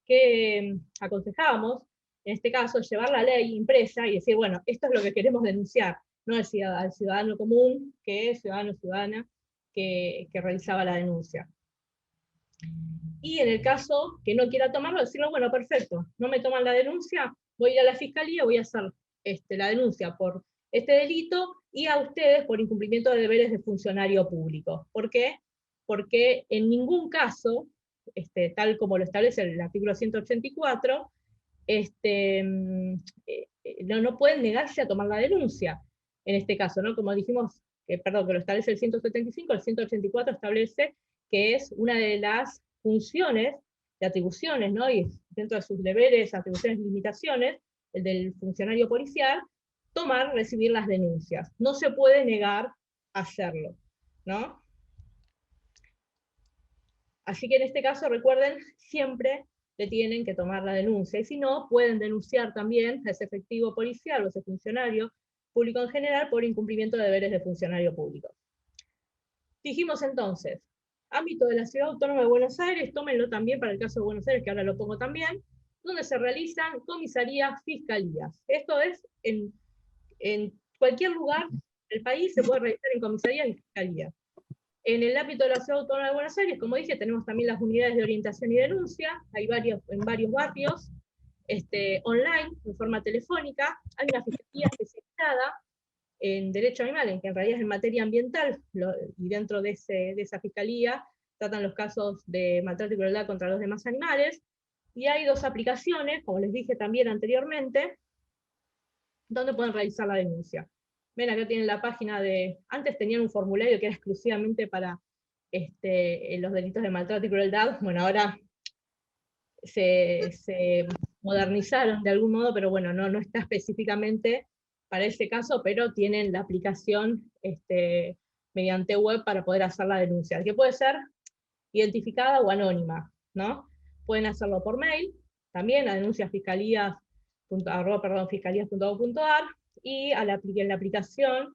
que aconsejábamos, en este caso, llevar la ley impresa y decir, bueno, esto es lo que queremos denunciar, no al ciudadano común, que es ciudadano o ciudadana que realizaba la denuncia. Y en el caso que no quiera tomarlo, decirlo, bueno, perfecto, no me toman la denuncia, voy a ir a la fiscalía, voy a hacer la denuncia por este delito y a ustedes por incumplimiento de deberes de funcionario público. ¿Por qué? Porque en ningún caso, tal como lo establece el artículo 184, no pueden negarse a tomar la denuncia. En este caso, ¿no? Como dijimos, que lo establece el 175, el 184 establece que es una de las funciones de atribuciones, ¿no? Y dentro de sus deberes, atribuciones y limitaciones, el del funcionario policial, recibir las denuncias. No se puede negar a hacerlo, ¿no? Así que en este caso, recuerden, siempre le tienen que tomar la denuncia, y si no, pueden denunciar también a ese efectivo policial o ese funcionario público en general por incumplimiento de deberes de funcionario público. Dijimos entonces, ámbito de la Ciudad Autónoma de Buenos Aires, tómenlo también para el caso de Buenos Aires, que ahora lo pongo también, donde se realizan comisarías, fiscalías. Esto es, en cualquier lugar del país se puede realizar en comisarías y fiscalías. En el ámbito de la Ciudad Autónoma de Buenos Aires, como dije, tenemos también las unidades de orientación y denuncia, hay en varios barrios, online, en forma telefónica, hay una fiscalía especializada en derecho animal, en que en realidad es en materia ambiental, y dentro de esa fiscalía tratan los casos de maltrato y crueldad contra los demás animales, y hay 2 aplicaciones, como les dije también anteriormente, donde pueden realizar la denuncia. Ven, acá tienen la página antes tenían un formulario que era exclusivamente para los delitos de maltrato y crueldad, bueno, ahora se modernizaron de algún modo, pero bueno, no está específicamente para ese caso, pero tienen la aplicación mediante web para poder hacer la denuncia, que puede ser identificada o anónima, ¿no? Pueden hacerlo por mail, también a fiscalías.gov.ar, y en la aplicación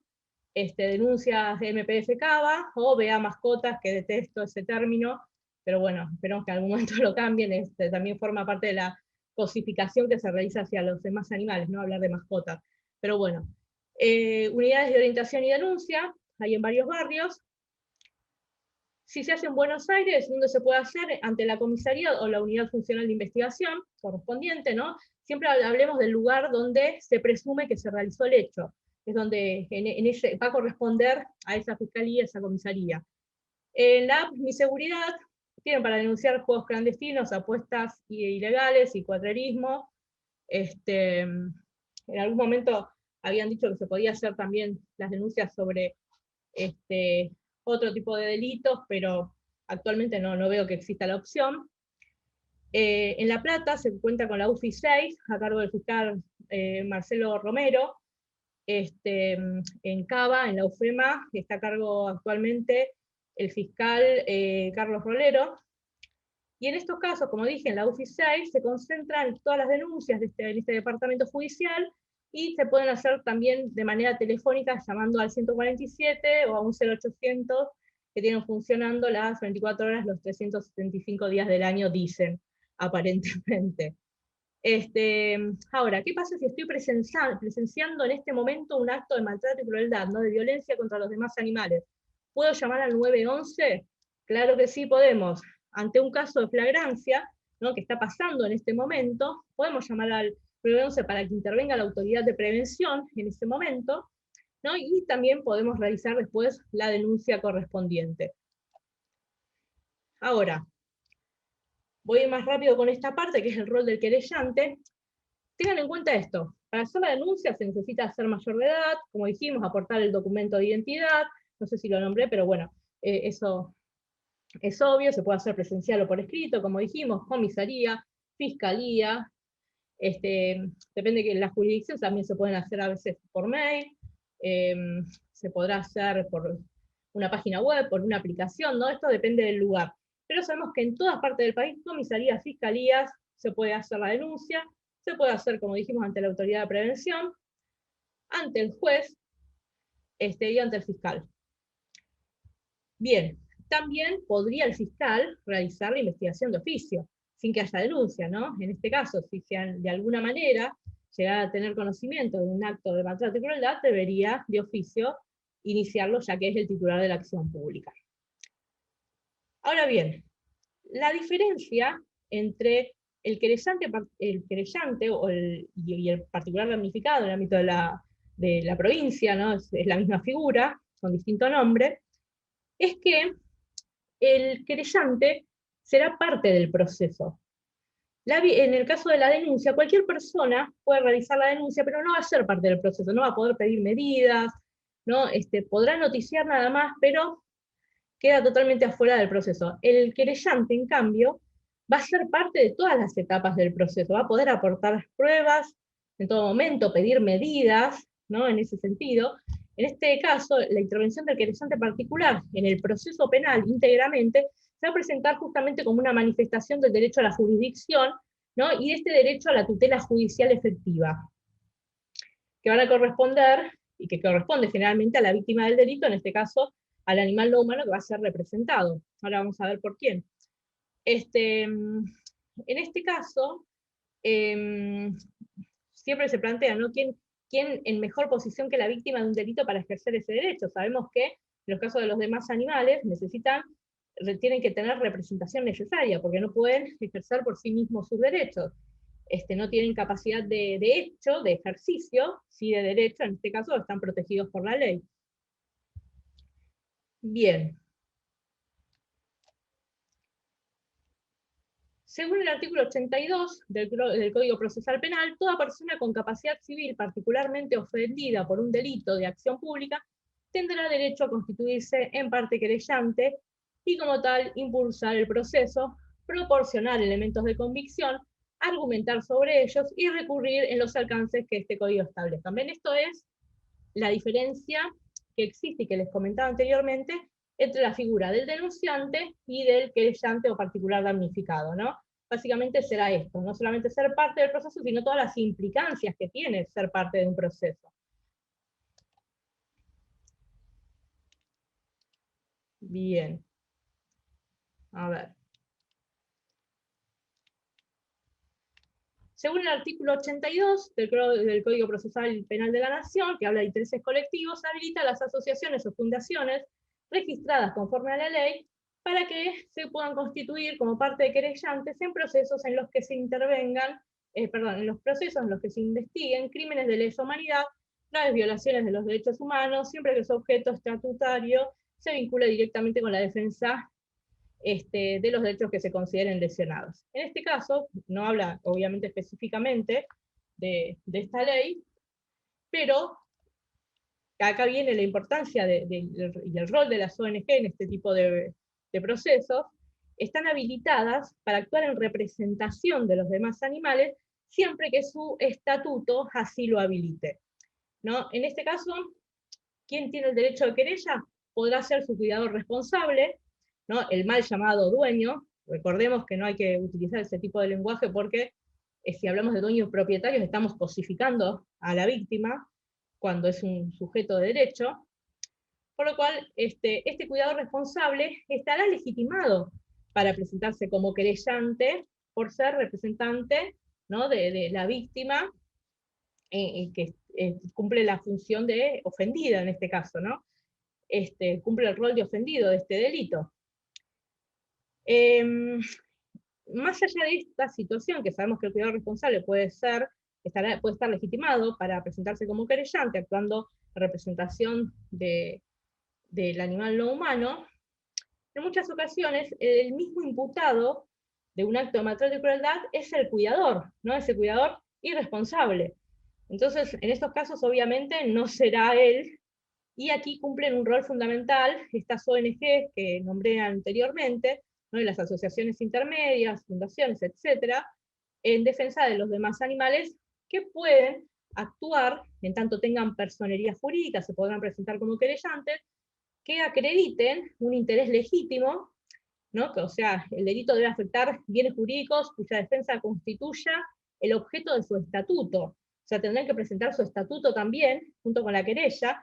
denuncias de MPF Cava, o BA Mascotas, que detesto ese término, pero bueno, esperemos que en algún momento lo cambien, también forma parte de la cosificación que se realiza hacia los demás animales, no hablar de mascotas. Pero bueno, unidades de orientación y denuncia, hay en varios barrios. Si se hace en Buenos Aires, ¿dónde se puede hacer? Ante la comisaría o la unidad funcional de investigación correspondiente, ¿no? Siempre hablemos del lugar donde se presume que se realizó el hecho, es donde va a corresponder a esa fiscalía, esa comisaría. En la app Mi Seguridad, tienen para denunciar juegos clandestinos, apuestas ilegales y cuatrerismo. En algún momento habían dicho que se podía hacer también las denuncias sobre otro tipo de delitos, pero actualmente no veo que exista la opción. En La Plata se cuenta con la UFI 6, a cargo del fiscal Marcelo Romero. En Cava, en la UFEMA, está a cargo actualmente el fiscal Carlos Rolero. Y en estos casos, como dije, en la UFI 6 se concentran todas las denuncias de este departamento judicial, y se pueden hacer también de manera telefónica llamando al 147 o a un 0800 que tienen funcionando las 24 horas, los 375 días del año, dicen, aparentemente. Ahora, ¿qué pasa si estoy presenciando en este momento un acto de maltrato y crueldad, ¿no? De violencia contra los demás animales? ¿Puedo llamar al 911? Claro que sí, podemos. Ante un caso de flagrancia, ¿no?, que está pasando en este momento, podemos llamar al 911 para que intervenga la autoridad de prevención en ese momento, ¿no? Y también podemos realizar después la denuncia correspondiente. Ahora, voy a ir más rápido con esta parte, que es el rol del querellante. Tengan en cuenta esto: para hacer la denuncia se necesita ser mayor de edad, como dijimos, aportar el documento de identidad, no sé si lo nombré, pero bueno, eso es obvio, se puede hacer presencial o por escrito, como dijimos, comisaría, fiscalía, depende que la jurisdicción también se pueden hacer a veces por mail, se podrá hacer por una página web, por una aplicación, ¿no? Esto depende del lugar. Pero sabemos que en todas partes del país, comisarías, fiscalías, se puede hacer la denuncia, se puede hacer, como dijimos, ante la autoridad de prevención, ante el juez, y ante el fiscal. Bien, también podría el fiscal realizar la investigación de oficio, sin que haya denuncia, ¿no? En este caso, si de alguna manera llegara a tener conocimiento de un acto de maltrato y crueldad, debería de oficio iniciarlo, ya que es el titular de la acción pública. Ahora bien, la diferencia entre el querellante y el particular damnificado en el ámbito de la provincia, ¿no? Es la misma figura, con distinto nombre, es que el querellante será parte del proceso. En el caso de la denuncia, cualquier persona puede realizar la denuncia, pero no va a ser parte del proceso, no va a poder pedir medidas, ¿no? Podrá noticiar nada más, pero queda totalmente afuera del proceso. El querellante, en cambio, va a ser parte de todas las etapas del proceso, va a poder aportar pruebas en todo momento, pedir medidas, ¿no? En ese sentido. En este caso, la intervención del querellante particular en el proceso penal íntegramente se va a presentar justamente como una manifestación del derecho a la jurisdicción, ¿no? Y de este derecho a la tutela judicial efectiva, que van a corresponder, y que corresponde generalmente a la víctima del delito, en este caso al animal no humano que va a ser representado. Ahora vamos a ver por quién. En este caso, siempre se plantea, ¿no? ¿Quién en mejor posición que la víctima de un delito para ejercer ese derecho? Sabemos que en los casos de los demás animales tienen que tener representación necesaria, porque no pueden ejercer por sí mismos sus derechos. No tienen capacidad de hecho, de ejercicio, sí de derecho, en este caso están protegidos por la ley. Bien. Según el artículo 82 del Código Procesal Penal, toda persona con capacidad civil particularmente ofendida por un delito de acción pública tendrá derecho a constituirse en parte querellante y como tal impulsar el proceso, proporcionar elementos de convicción, argumentar sobre ellos y recurrir en los alcances que este código establece. También esto es la diferencia que existe y que les comentaba anteriormente entre la figura del denunciante y del querellante o particular damnificado, ¿no? Básicamente será esto, no solamente ser parte del proceso, sino todas las implicancias que tiene ser parte de un proceso. Bien. A ver. Según el artículo 82 del Código Procesal Penal de la Nación, que habla de intereses colectivos, habilita a las asociaciones o fundaciones registradas conforme a la ley para que se puedan constituir como parte de querellantes en procesos en los que se intervengan, en los procesos en los que se investiguen crímenes de lesa humanidad, graves violaciones de los derechos humanos, siempre que su objeto estatutario se vincule directamente con la defensa de los derechos que se consideren lesionados. En este caso, no habla obviamente específicamente de esta ley, pero acá viene la importancia y el rol de las ONG en este tipo de procesos. Están habilitadas para actuar en representación de los demás animales siempre que su estatuto así lo habilite, ¿no? En este caso, ¿quién tiene el derecho de querella? Podrá ser su cuidador responsable, ¿no? El mal llamado dueño. Recordemos que no hay que utilizar ese tipo de lenguaje porque si hablamos de dueños propietarios estamos cosificando a la víctima cuando es un sujeto de derecho, por lo cual este cuidador responsable estará legitimado para presentarse como querellante por ser representante, ¿no? de la víctima que cumple la función de ofendida en este caso, ¿no? Cumple el rol de ofendido de este delito. Más allá de esta situación, que sabemos que el cuidador responsable puede estar legitimado para presentarse como querellante, actuando en representación del animal no humano, en muchas ocasiones el mismo imputado de un acto de maltrato y crueldad es el cuidador, ¿no? Es el cuidador irresponsable. Entonces, en estos casos, obviamente, no será él, y aquí cumplen un rol fundamental estas ONG que nombré anteriormente, ¿no? Y las asociaciones intermedias, fundaciones, etcétera, en defensa de los demás animales que pueden actuar, en tanto tengan personería jurídica, se podrán presentar como querellantes, que acrediten un interés legítimo, ¿no? Que, o sea, el delito debe afectar bienes jurídicos cuya defensa constituya el objeto de su estatuto. O sea, tendrán que presentar su estatuto también, junto con la querella,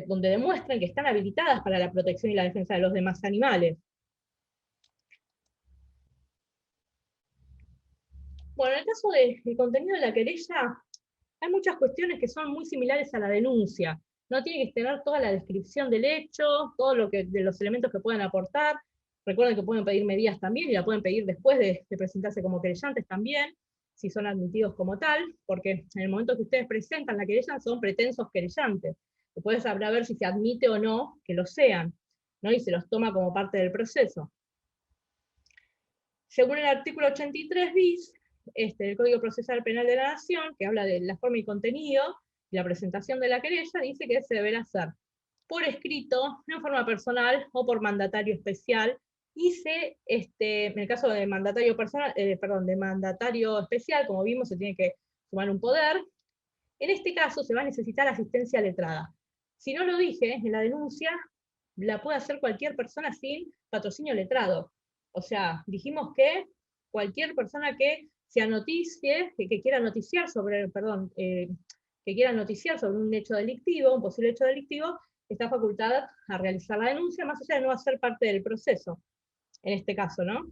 donde demuestren que están habilitadas para la protección y la defensa de los demás animales. Bueno, en el caso del contenido de la querella, hay muchas cuestiones que son muy similares a la denuncia. No tiene que tener toda la descripción del hecho, todo lo que, de los elementos que pueden aportar. Recuerden que pueden pedir medidas también, y la pueden pedir después de presentarse como querellantes también, si son admitidos como tal, porque en el momento que ustedes presentan la querella son pretensos querellantes. Después habrá ver si se admite o no que lo sean, ¿no? Y se los toma como parte del proceso. Según el artículo 83 bis del Código Procesal Penal de la Nación, que habla de la forma y contenido y la presentación de la querella, dice que se deberá hacer por escrito, en forma personal o por mandatario especial, y en el caso de mandatario personal, de mandatario especial, como vimos, se tiene que sumar un poder. En este caso se va a necesitar asistencia letrada. Si no lo dije, en la denuncia la puede hacer cualquier persona sin patrocinio letrado. O sea, dijimos que cualquier persona que se anoticie, que quiera noticiar sobre, que quiera noticiar sobre un hecho delictivo, un posible hecho delictivo, está facultada a realizar la denuncia, más allá de no hacer parte del proceso, en este caso, ¿no?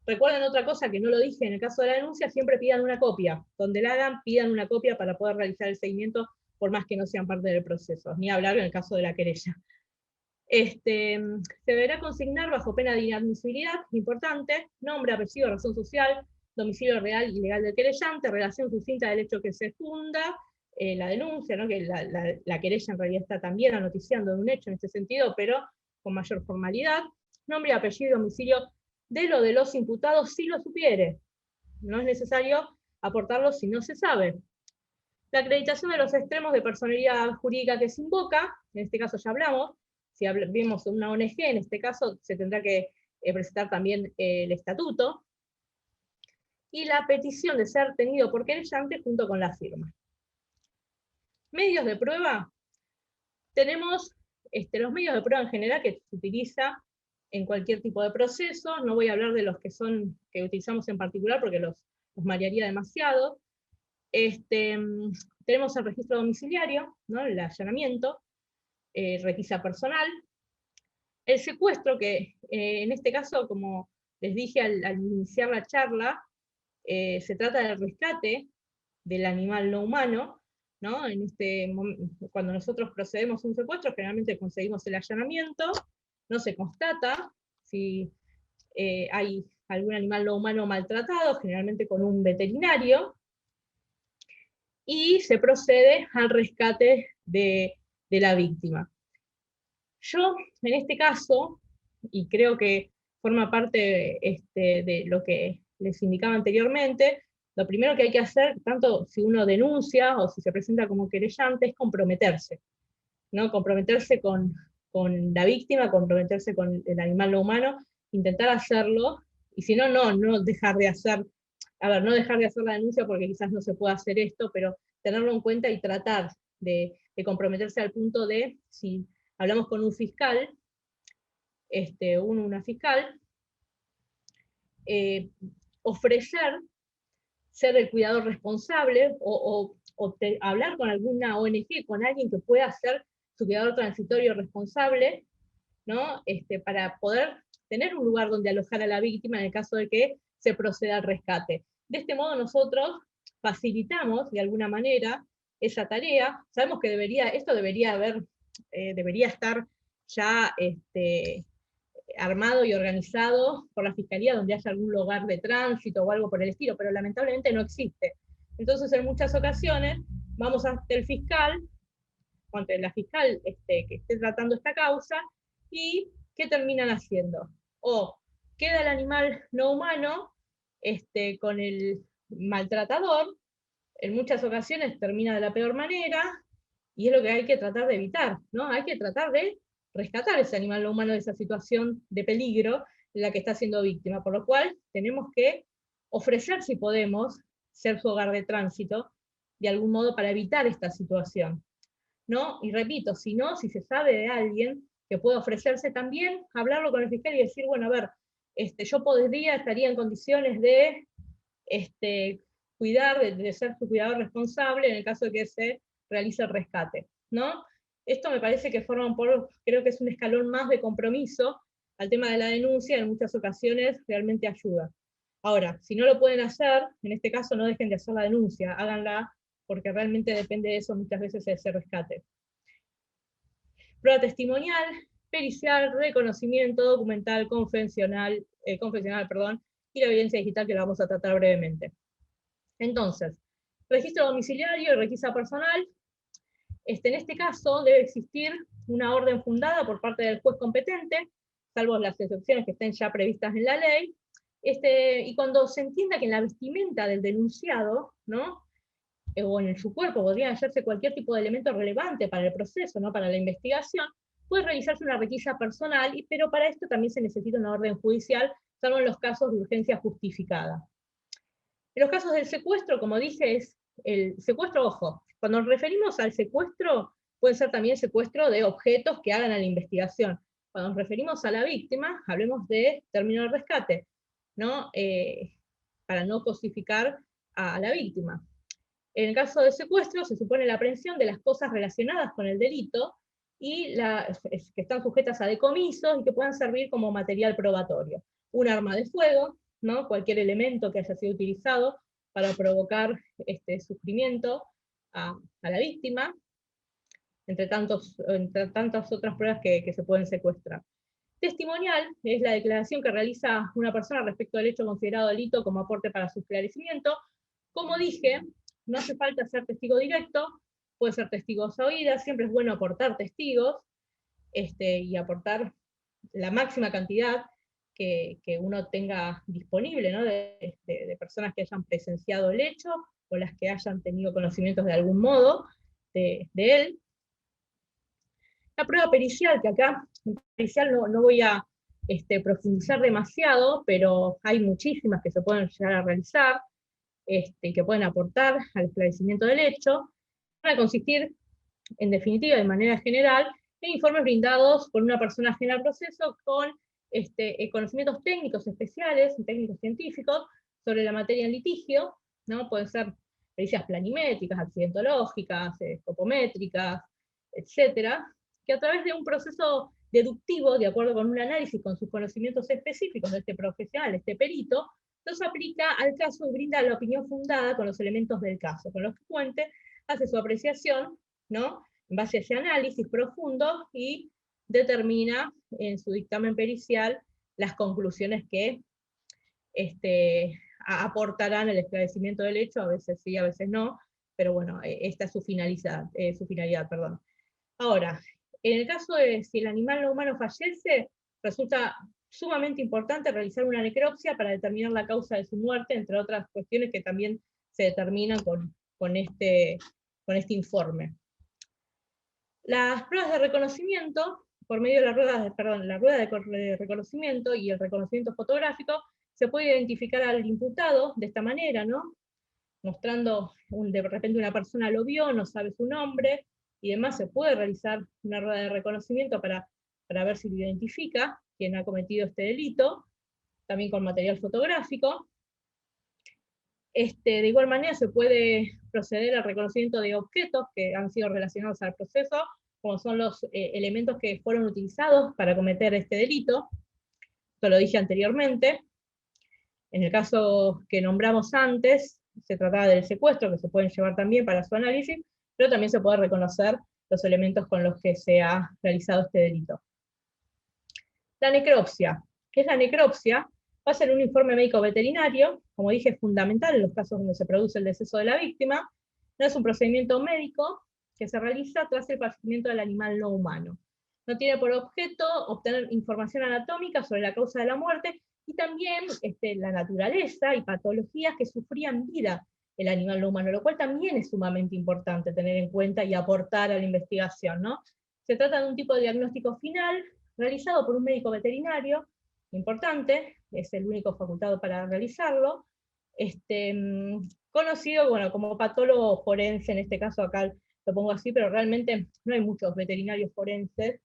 Recuerden otra cosa que no lo dije en el caso de la denuncia, siempre pidan una copia. Donde la hagan, pidan una copia para poder realizar el seguimiento, por más que no sean parte del proceso, ni hablar en el caso de la querella. Se deberá consignar bajo pena de inadmisibilidad, importante, nombre, apellido, razón social, domicilio real y legal del querellante, relación sucinta del hecho que se funda, la denuncia, ¿no? Que la querella en realidad está también anoticiando de un hecho en este sentido, pero con mayor formalidad, nombre, apellido y domicilio de los imputados si lo supiere. No es necesario aportarlo si no se sabe. La acreditación de los extremos de personería jurídica que se invoca, en este caso ya hablamos, si vemos una ONG, en este caso se tendrá que presentar también el estatuto, y la petición de ser tenido por querellante junto con la firma. Medios de prueba. Tenemos los medios de prueba en general que se utiliza en cualquier tipo de proceso. No voy a hablar de los que utilizamos en particular porque los marearía demasiado. Tenemos el registro domiciliario, ¿no? El allanamiento, requisa personal. El secuestro, que en este caso, como les dije al iniciar la charla, se trata del rescate del animal no humano, ¿no? Cuando nosotros procedemos a un secuestro, generalmente conseguimos el allanamiento, no se constata si hay algún animal no humano maltratado, generalmente con un veterinario, y se procede al rescate de la víctima. Yo, en este caso, y creo que forma parte de lo que les indicaba anteriormente, lo primero que hay que hacer, tanto si uno denuncia o si se presenta como querellante, es comprometerse, ¿no? Comprometerse con la víctima, comprometerse con el animal no humano, intentar hacerlo, y si no, no dejar de hacer, no dejar de hacer la denuncia porque quizás no se pueda hacer esto, pero tenerlo en cuenta y tratar de comprometerse al punto de, si hablamos con un fiscal, una fiscal, ofrecer ser el cuidador responsable o hablar con alguna ONG, con alguien que pueda ser su cuidador transitorio responsable, ¿no? Para poder tener un lugar donde alojar a la víctima en el caso de que se proceda al rescate. De este modo nosotros facilitamos de alguna manera esa tarea. Sabemos que esto debería estar ya armado y organizado por la Fiscalía, donde haya algún lugar de tránsito o algo por el estilo, pero lamentablemente no existe. Entonces, en muchas ocasiones, vamos ante el fiscal, o ante la fiscal que esté tratando esta causa, y ¿qué terminan haciendo? O queda el animal no humano con el maltratador, en muchas ocasiones termina de la peor manera, y es lo que hay que tratar de evitar, ¿no? Hay que tratar de rescatar ese animal no humano de esa situación de peligro en la que está siendo víctima, por lo cual tenemos que ofrecer, si podemos, ser su hogar de tránsito, de algún modo para evitar esta situación, ¿no? Y repito, si no, si se sabe de alguien que puede ofrecerse también, hablarlo con el fiscal y decir, bueno, a ver, yo estaría en condiciones de cuidar, de ser su cuidador responsable en el caso de que se realice el rescate, ¿no? Esto me parece que creo que es un escalón más de compromiso al tema de la denuncia, en muchas ocasiones realmente ayuda. Ahora, si no lo pueden hacer, en este caso no dejen de hacer la denuncia, háganla, porque realmente depende de eso muchas veces ese rescate. Prueba testimonial, pericial, reconocimiento, documental, confesional, y la evidencia digital, que la vamos a tratar brevemente. Entonces, registro domiciliario y requisa personal. En este caso debe existir una orden fundada por parte del juez competente, salvo las excepciones que estén ya previstas en la ley, y cuando se entienda que en la vestimenta del denunciado, ¿no? O en su cuerpo podría hallarse cualquier tipo de elemento relevante para el proceso, ¿no? Para la investigación, puede realizarse una requisa personal, pero para esto también se necesita una orden judicial, salvo en los casos de urgencia justificada. En los casos del secuestro, como dije, es el secuestro, ojo, cuando nos referimos al secuestro, puede ser también secuestro de objetos que hagan a la investigación. Cuando nos referimos a la víctima, hablemos de término de rescate, ¿no? Para no cosificar a la víctima. En el caso de secuestro, se supone la aprehensión de las cosas relacionadas con el delito y que están sujetas a decomisos y que puedan servir como material probatorio. Un arma de fuego, ¿no? Cualquier elemento que haya sido utilizado para provocar sufrimiento a la víctima, entre tantas otras pruebas que se pueden secuestrar. Testimonial es la declaración que realiza una persona respecto al hecho considerado delito como aporte para su esclarecimiento. Como dije, no hace falta ser testigo directo, puede ser testigos a oídas, siempre es bueno aportar testigos, y aportar la máxima cantidad que uno tenga disponible, ¿no? de personas que hayan presenciado el hecho, o las que hayan tenido conocimientos de algún modo de él. La prueba pericial, que acá en pericial no voy a profundizar demasiado, pero hay muchísimas que se pueden llegar a realizar, que pueden aportar al esclarecimiento del hecho, van a consistir, en definitiva, de manera general, en informes brindados por una persona ajena al proceso con conocimientos técnicos especiales, técnicos científicos, sobre la materia en litigio, ¿no? Pueden ser pericias planimétricas, accidentológicas, escopométricas, etcétera, que a través de un proceso deductivo, de acuerdo con un análisis con sus conocimientos específicos de este profesional, este perito, los aplica al caso y brinda la opinión fundada con los elementos del caso, con los que cuente, hace su apreciación, ¿no? En base a ese análisis profundo y determina en su dictamen pericial las conclusiones que aportarán el esclarecimiento del hecho, a veces sí, a veces no, pero bueno, esta es su finalidad. Ahora, en el caso de si el animal no humano fallece, resulta sumamente importante realizar una necropsia para determinar la causa de su muerte, entre otras cuestiones que también se determinan con este informe. Las pruebas de reconocimiento, por medio de la rueda de reconocimiento y el reconocimiento fotográfico, se puede identificar al imputado de esta manera, ¿no? Mostrando, de repente una persona lo vio, no sabe su nombre, y demás, se puede realizar una rueda de reconocimiento para ver si lo identifica quien ha cometido este delito, también con material fotográfico. De igual manera se puede proceder al reconocimiento de objetos que han sido relacionados al proceso, como son los elementos que fueron utilizados para cometer este delito. Esto lo dije anteriormente. En el caso que nombramos antes, se trataba del secuestro, que se pueden llevar también para su análisis, pero también se puede reconocer los elementos con los que se ha realizado este delito. La necropsia. ¿Qué es la necropsia? Va a ser un informe médico veterinario, como dije, es fundamental en los casos donde se produce el deceso de la víctima. No es un procedimiento médico que se realiza tras el fallecimiento del animal no humano. No tiene por objeto obtener información anatómica sobre la causa de la muerte y también la naturaleza y patologías que sufría en vida el animal no humano, lo cual también es sumamente importante tener en cuenta y aportar a la investigación, ¿no? Se trata de un tipo de diagnóstico final realizado por un médico veterinario, importante, es el único facultado para realizarlo, conocido, bueno, como patólogo forense, en este caso acá lo pongo así, pero realmente no hay muchos veterinarios forenses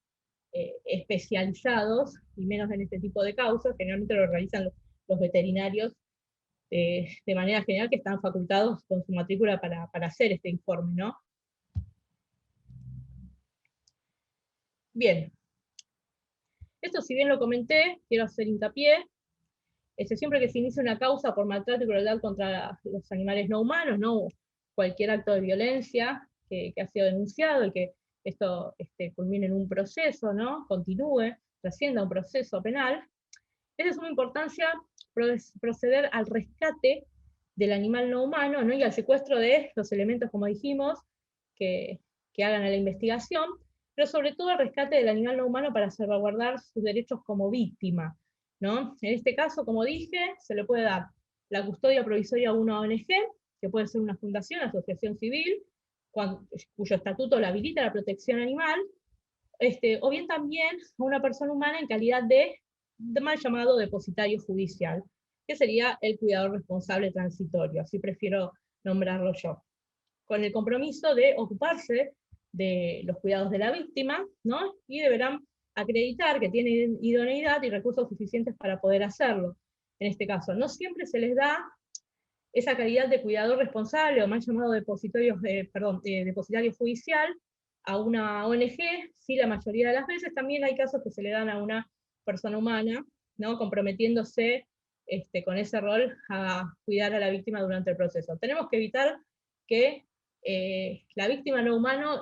especializados, y menos en este tipo de causas. Generalmente lo realizan los veterinarios de manera general, que están facultados con su matrícula para hacer este informe, ¿no? Bien. Esto, si bien lo comenté, quiero hacer hincapié. Siempre que se inicia una causa por maltrato y crueldad contra los animales no humanos, ¿no? Cualquier acto de violencia que ha sido denunciado y que esto culmine en un proceso, ¿no? Continúe, trascienda un proceso penal, es de suma importancia proceder al rescate del animal no humano, ¿no? Y al secuestro de los elementos, como dijimos, que hagan a la investigación, pero sobre todo al rescate del animal no humano para salvaguardar sus derechos como víctima, ¿no? En este caso, como dije, se le puede dar la custodia provisoria a una ONG, que puede ser una fundación, asociación civil, cuyo estatuto la habilita a la protección animal, o bien también a una persona humana en calidad de mal llamado depositario judicial, que sería el cuidador responsable transitorio, así prefiero nombrarlo yo, con el compromiso de ocuparse de los cuidados de la víctima, ¿no? Y deberán acreditar que tienen idoneidad y recursos suficientes para poder hacerlo. En este caso, no siempre se les da esa calidad de cuidador responsable, o mal llamado depositario judicial, a una ONG. Sí, la mayoría de las veces. También hay casos que se le dan a una persona humana, ¿no? Comprometiéndose con ese rol a cuidar a la víctima durante el proceso. Tenemos que evitar que la víctima no humana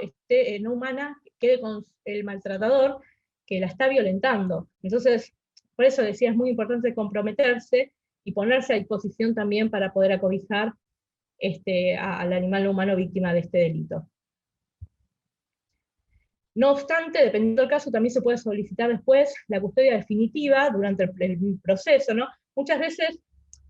quede con el maltratador que la está violentando. Entonces, por eso decía, es muy importante comprometerse y ponerse a disposición también para poder acobijar al animal no humano víctima de este delito. No obstante, dependiendo del caso, también se puede solicitar después la custodia definitiva durante el proceso, ¿no? Muchas veces,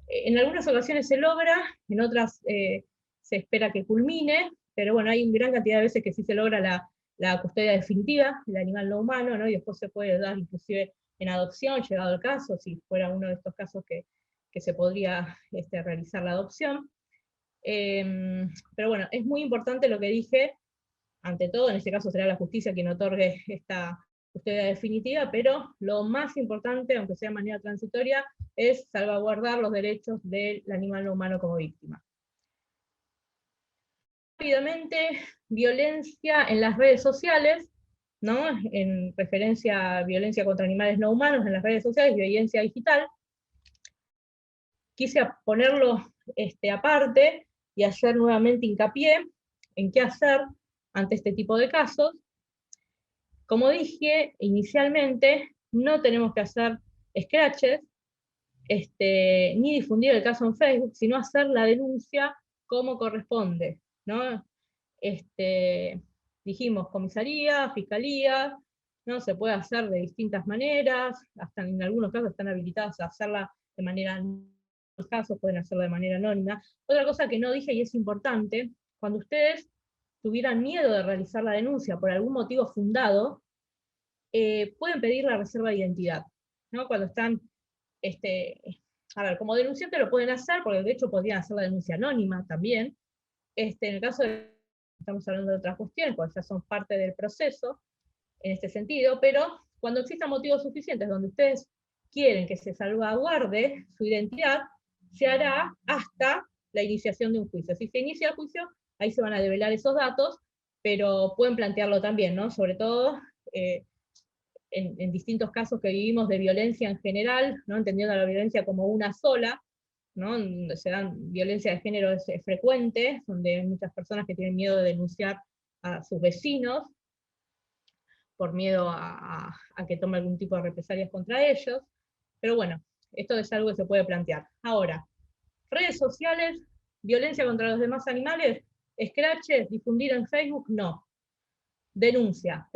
en algunas ocasiones se logra, en otras se espera que culmine, pero bueno, hay una gran cantidad de veces que sí se logra la custodia definitiva del animal no humano, ¿no? Y después se puede dar inclusive en adopción, llegado el caso, si fuera uno de estos casos que se podría realizar la adopción. Pero bueno, es muy importante lo que dije. Ante todo, en este caso será la justicia quien otorgue esta custodia definitiva, pero lo más importante, aunque sea de manera transitoria, es salvaguardar los derechos del animal no humano como víctima. Rápidamente, violencia en las redes sociales, ¿no? En referencia a violencia contra animales no humanos en las redes sociales, violencia digital. Quise ponerlo aparte y hacer nuevamente hincapié en qué hacer ante este tipo de casos. Como dije inicialmente, no tenemos que hacer scratches, ni difundir el caso en Facebook, sino hacer la denuncia como corresponde, ¿no? Dijimos comisaría, fiscalía, ¿no? Se puede hacer de distintas maneras, hasta en algunos casos están habilitados a hacerla de manera, en los casos pueden hacerlo de manera anónima. Otra cosa que no dije y es importante, cuando ustedes tuvieran miedo de realizar la denuncia por algún motivo fundado, pueden pedir la reserva de identidad, ¿no? Cuando están, a ver, como denunciante lo pueden hacer, porque de hecho podrían hacer la denuncia anónima también. En el caso de, estamos hablando de otras cuestiones, porque ya son parte del proceso, en este sentido, pero cuando existan motivos suficientes donde ustedes quieren que se salvaguarde su identidad, se hará hasta la iniciación de un juicio. Si se inicia el juicio, ahí se van a develar esos datos, pero pueden plantearlo también, ¿no? Sobre todo en distintos casos que vivimos de violencia en general, ¿no? Entendiendo la violencia como una sola, ¿no? Donde se dan violencia de género es frecuente, donde hay muchas personas que tienen miedo de denunciar a sus vecinos, por miedo a que tome algún tipo de represalias contra ellos, pero bueno, esto es algo que se puede plantear. Ahora, redes sociales, violencia contra los demás animales, scratches, difundir en Facebook, no. Denuncia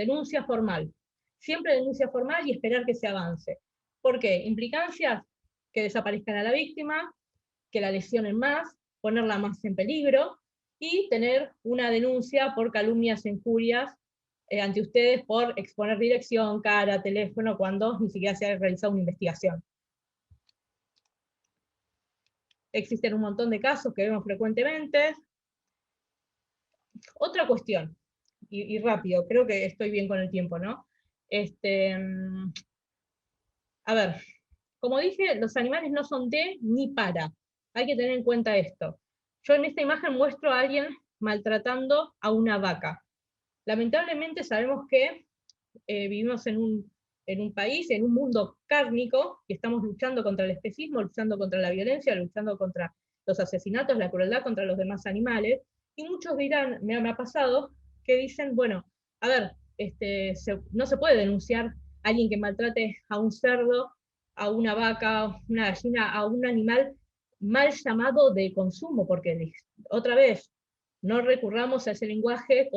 formal. Siempre denuncia formal y esperar que se avance. ¿Por qué? Implicancias, que desaparezcan a la víctima, que la lesionen más, ponerla más en peligro, y tener una denuncia por calumnias e injurias ante ustedes por exponer dirección, cara, teléfono, cuando ni siquiera se ha realizado una investigación. Existen un montón de casos que vemos frecuentemente. Otra cuestión, y rápido, creo que estoy bien con el tiempo, ¿no? A ver, como dije, los animales no son de ni para. Hay que tener en cuenta esto. Yo en esta imagen muestro a alguien maltratando a una vaca. Lamentablemente sabemos que vivimos en un país, en un mundo cárnico, y estamos luchando contra el especismo, luchando contra la violencia, luchando contra los asesinatos, la crueldad contra los demás animales, y muchos dirán, me ha pasado, que dicen, bueno, a ver, no se puede denunciar a alguien que maltrate a un cerdo, a una vaca, una gallina, a un animal mal llamado de consumo, porque otra vez, no recurramos a ese lenguaje,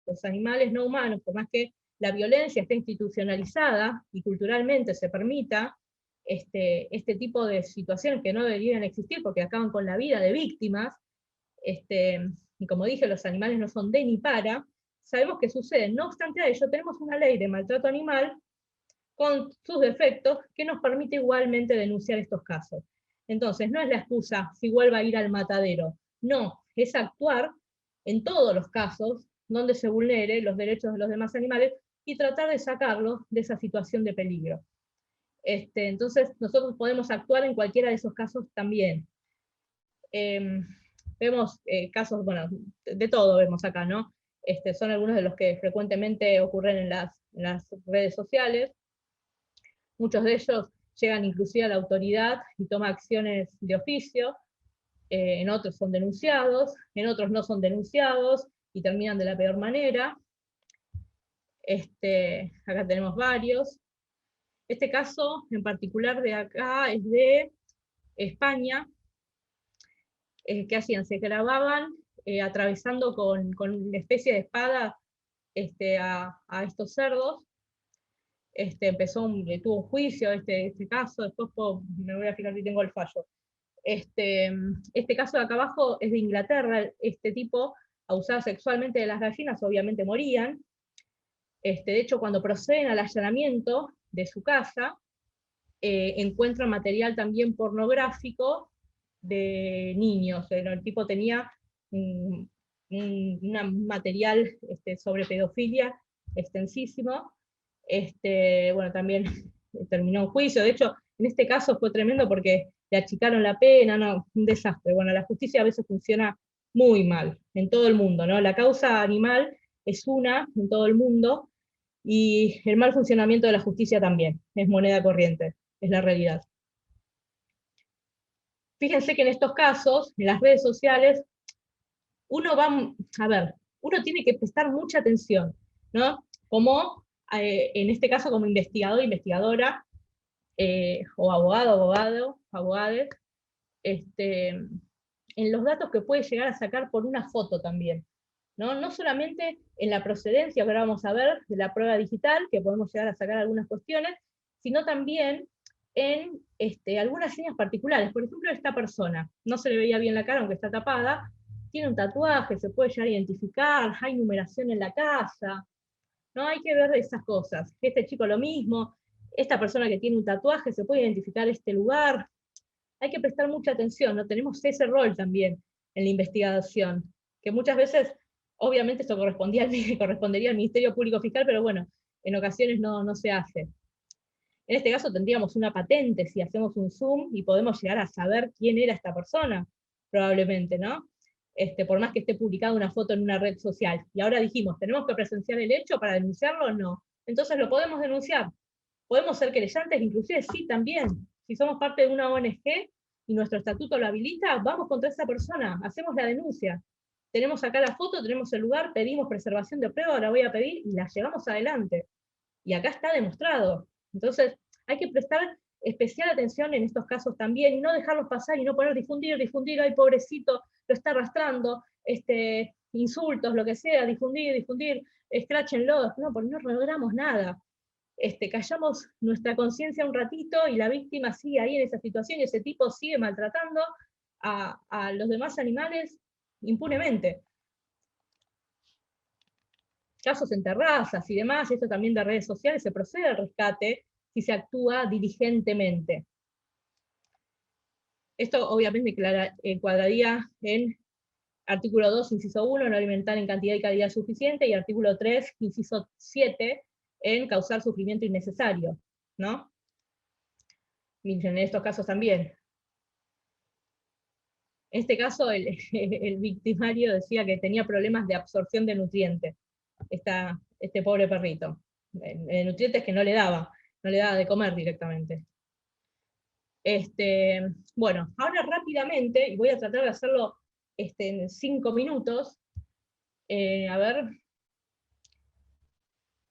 los animales no humanos, por más que la violencia esté institucionalizada y culturalmente se permita este tipo de situaciones que no deberían existir porque acaban con la vida de víctimas, y como dije, los animales no son de ni para, sabemos que sucede. No obstante a ello, tenemos una ley de maltrato animal con sus defectos que nos permite igualmente denunciar estos casos. Entonces, no es la excusa si vuelva a ir al matadero, no, es actuar en todos los casos donde se vulnere los derechos de los demás animales y tratar de sacarlos de esa situación de peligro. Entonces, nosotros podemos actuar en cualquiera de esos casos también. Vemos casos, bueno, de todo vemos acá, ¿no? Son algunos de los que frecuentemente ocurren en las redes sociales. Muchos de ellos llegan inclusive a la autoridad y toman acciones de oficio, en otros son denunciados, en otros no son denunciados y terminan de la peor manera. Acá tenemos varios. Este caso en particular de acá es de España. ¿Qué hacían? Se grababan atravesando con una especie de espada a estos cerdos. Tuvo un juicio este caso, después me voy a fijar si tengo el fallo. Este caso de acá abajo es de Inglaterra. Este tipo abusaba sexualmente de las gallinas, obviamente morían. De hecho, cuando proceden al allanamiento de su casa, encuentran material también pornográfico de niños. El tipo tenía un material sobre pedofilia extensísimo. Bueno, también terminó en juicio. De hecho, en este caso fue tremendo porque le achicaron la pena, no, un desastre. Bueno, la justicia a veces funciona muy mal en todo el mundo, ¿no? La causa animal es una en todo el mundo, y el mal funcionamiento de la justicia también, es moneda corriente, es la realidad. Fíjense que en estos casos, en las redes sociales, uno tiene que prestar mucha atención, ¿no? Como, en este caso, como investigador, investigadora, o abogades, en los datos que puede llegar a sacar por una foto también, ¿no? No solamente en la procedencia, que ahora vamos a ver, de la prueba digital, que podemos llegar a sacar algunas cuestiones, sino también en algunas señas particulares. Por ejemplo, esta persona, no se le veía bien la cara, aunque está tapada, tiene un tatuaje, se puede llegar a identificar, hay numeración en la casa, ¿no? Hay que ver esas cosas. Este chico lo mismo, esta persona que tiene un tatuaje, se puede identificar este lugar. Hay que prestar mucha atención, ¿no? Tenemos ese rol también en la investigación, que muchas veces, obviamente esto correspondería al Ministerio Público Fiscal, pero bueno, en ocasiones no se hace. En este caso tendríamos una patente si hacemos un zoom y podemos llegar a saber quién era esta persona, probablemente, ¿no? Por más que esté publicada una foto en una red social. Y ahora dijimos, ¿tenemos que presenciar el hecho para denunciarlo o no? Entonces lo podemos denunciar. Podemos ser querellantes, inclusive sí también. Si somos parte de una ONG y nuestro estatuto lo habilita, vamos contra esa persona, hacemos la denuncia. Tenemos acá la foto, tenemos el lugar, pedimos preservación de prueba, la voy a pedir y la llevamos adelante. Y acá está demostrado. Entonces, hay que prestar especial atención en estos casos también, y no dejarlos pasar, y no poner difundir, ay pobrecito, lo está arrastrando, insultos, lo que sea, difundir, escráchenlo, no, porque no logramos nada. Callamos nuestra conciencia un ratito y la víctima sigue ahí en esa situación y ese tipo sigue maltratando a los demás animales impunemente. Casos en terrazas y demás, esto también de redes sociales, se procede al rescate si se actúa diligentemente. Esto obviamente encuadraría en artículo 2, inciso 1, no alimentar en cantidad y calidad suficiente, y artículo 3, inciso 7, en causar sufrimiento innecesario, ¿no? Miren, en estos casos también. En este caso, el victimario decía que tenía problemas de absorción de nutrientes, este pobre perrito. Nutrientes que no le daba de comer directamente. Bueno, ahora rápidamente, y voy a tratar de hacerlo en 5 minutos, a ver.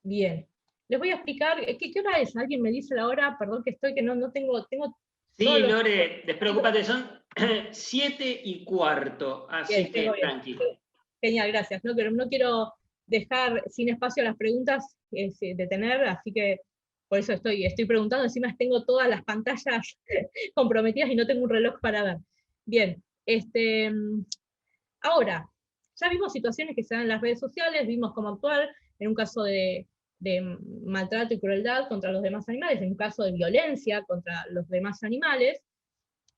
Bien. Les voy a explicar, ¿qué hora es? ¿Alguien me dice la hora? Perdón que no tengo Sí, Lore, despreocúpate, son 7:15, así bien, que tengo bien. tranquilo. Genial, gracias. No quiero dejar sin espacio las preguntas de tener, así que por eso estoy preguntando. Encima tengo todas las pantallas comprometidas y no tengo un reloj para ver. Bien, ahora, ya vimos situaciones que se dan en las redes sociales, vimos cómo actuar en un caso de maltrato y crueldad contra los demás animales, en un caso de violencia contra los demás animales,